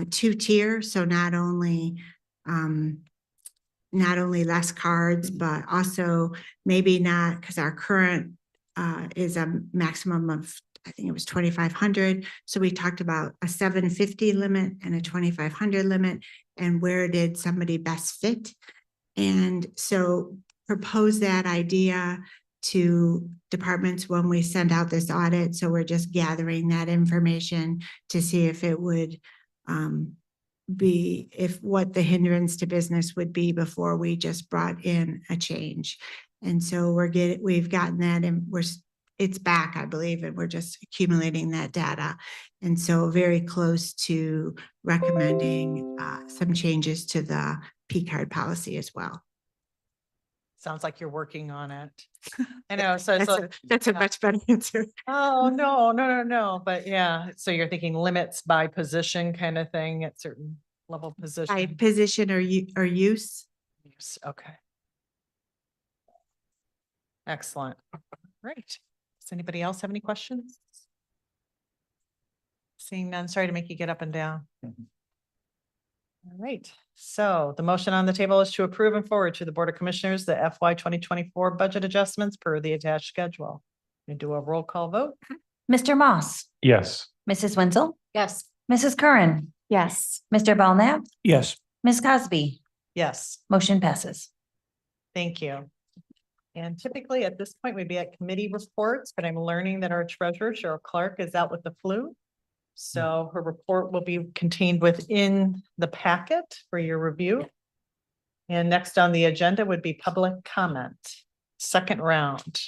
two tiers. So not only less cards, but also maybe not, because our current is a maximum of, I think it was 2,500. So we talked about a 750 limit and a 2,500 limit, and where did somebody best fit? And so propose that idea to departments when we send out this audit. So we're just gathering that information to see if it would be, if what the hindrance to business would be before we just brought in a change. And so we've gotten that, and it's back, I believe, and we're just accumulating that data. And so very close to recommending some changes to the P card policy as well. Sounds like you're working on it. I know, so it's like, That's a much better answer. oh, no. But yeah, so you're thinking limits by position kind of thing at certain level position. By position or use. Okay. Excellent. Great. Does anybody else have any questions? Seeing none, sorry to make you get up and down. All right, so the motion on the table is to approve and forward to the Board of Commissioners the FY 2024 budget adjustments per the attached schedule. We do a roll call vote. Mr. Moss, Yes. Mrs. Wenzel, Yes. Mrs. Curran, Yes. Mr. Belknap, Yes. Ms. Cosby, Yes, motion passes. thank you. And typically at this point, we'd be at committee reports, but I'm learning that our treasurer, Cheryl Clark, is out with the flu. So her report will be contained within the packet for your review. And next on the agenda would be public comment, second round.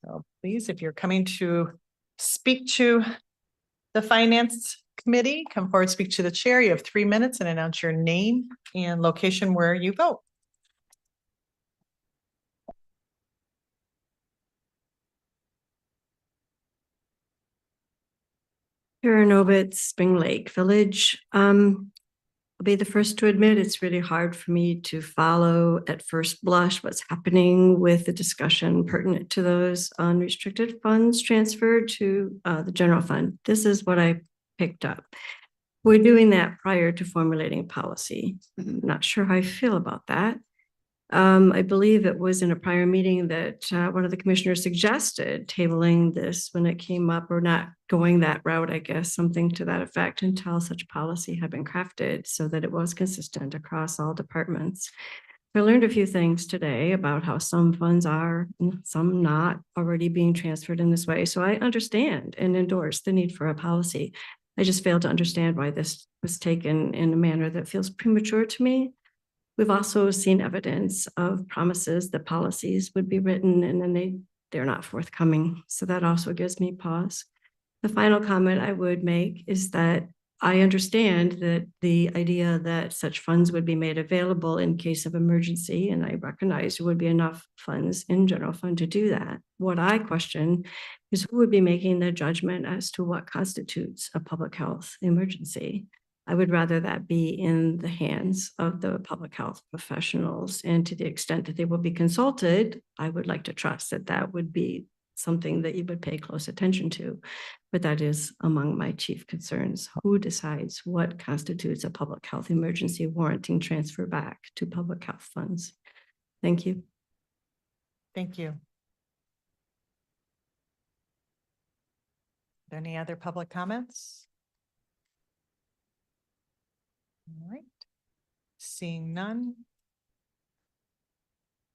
So please, if you're coming to speak to the finance committee, come forward, speak to the chair. You have 3 minutes and announce your name and location where you vote. Karen Obitz, Spring Lake Village. I'll be the first to admit it's really hard for me to follow at first blush what's happening with the discussion pertinent to those unrestricted funds transferred to the general fund. This is what I picked up. We're doing that prior to formulating policy. I'm not sure how I feel about that. I believe it was in a prior meeting that one of the commissioners suggested tabling this when it came up, or not going that route, I guess, something to that effect, until such policy had been crafted so that it was consistent across all departments. I learned a few things today about how some funds are, and some not, already being transferred in this way. So I understand and endorse the need for a policy. I just failed to understand why this was taken in a manner that feels premature to me. We've also seen evidence of promises that policies would be written and then they're not forthcoming. So that also gives me pause. The final comment I would make is that I understand that the idea that such funds would be made available in case of emergency, and I recognize there would be enough funds in general fund to do that. What I question is who would be making the judgment as to what constitutes a public health emergency. I would rather that be in the hands of the public health professionals, and to the extent that they will be consulted, I would like to trust that that would be something that you would pay close attention to. But that is among my chief concerns. Who decides what constitutes a public health emergency warranting transfer back to public health funds? Thank you. Thank you. Any other public comments? All right. Seeing none.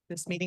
This meeting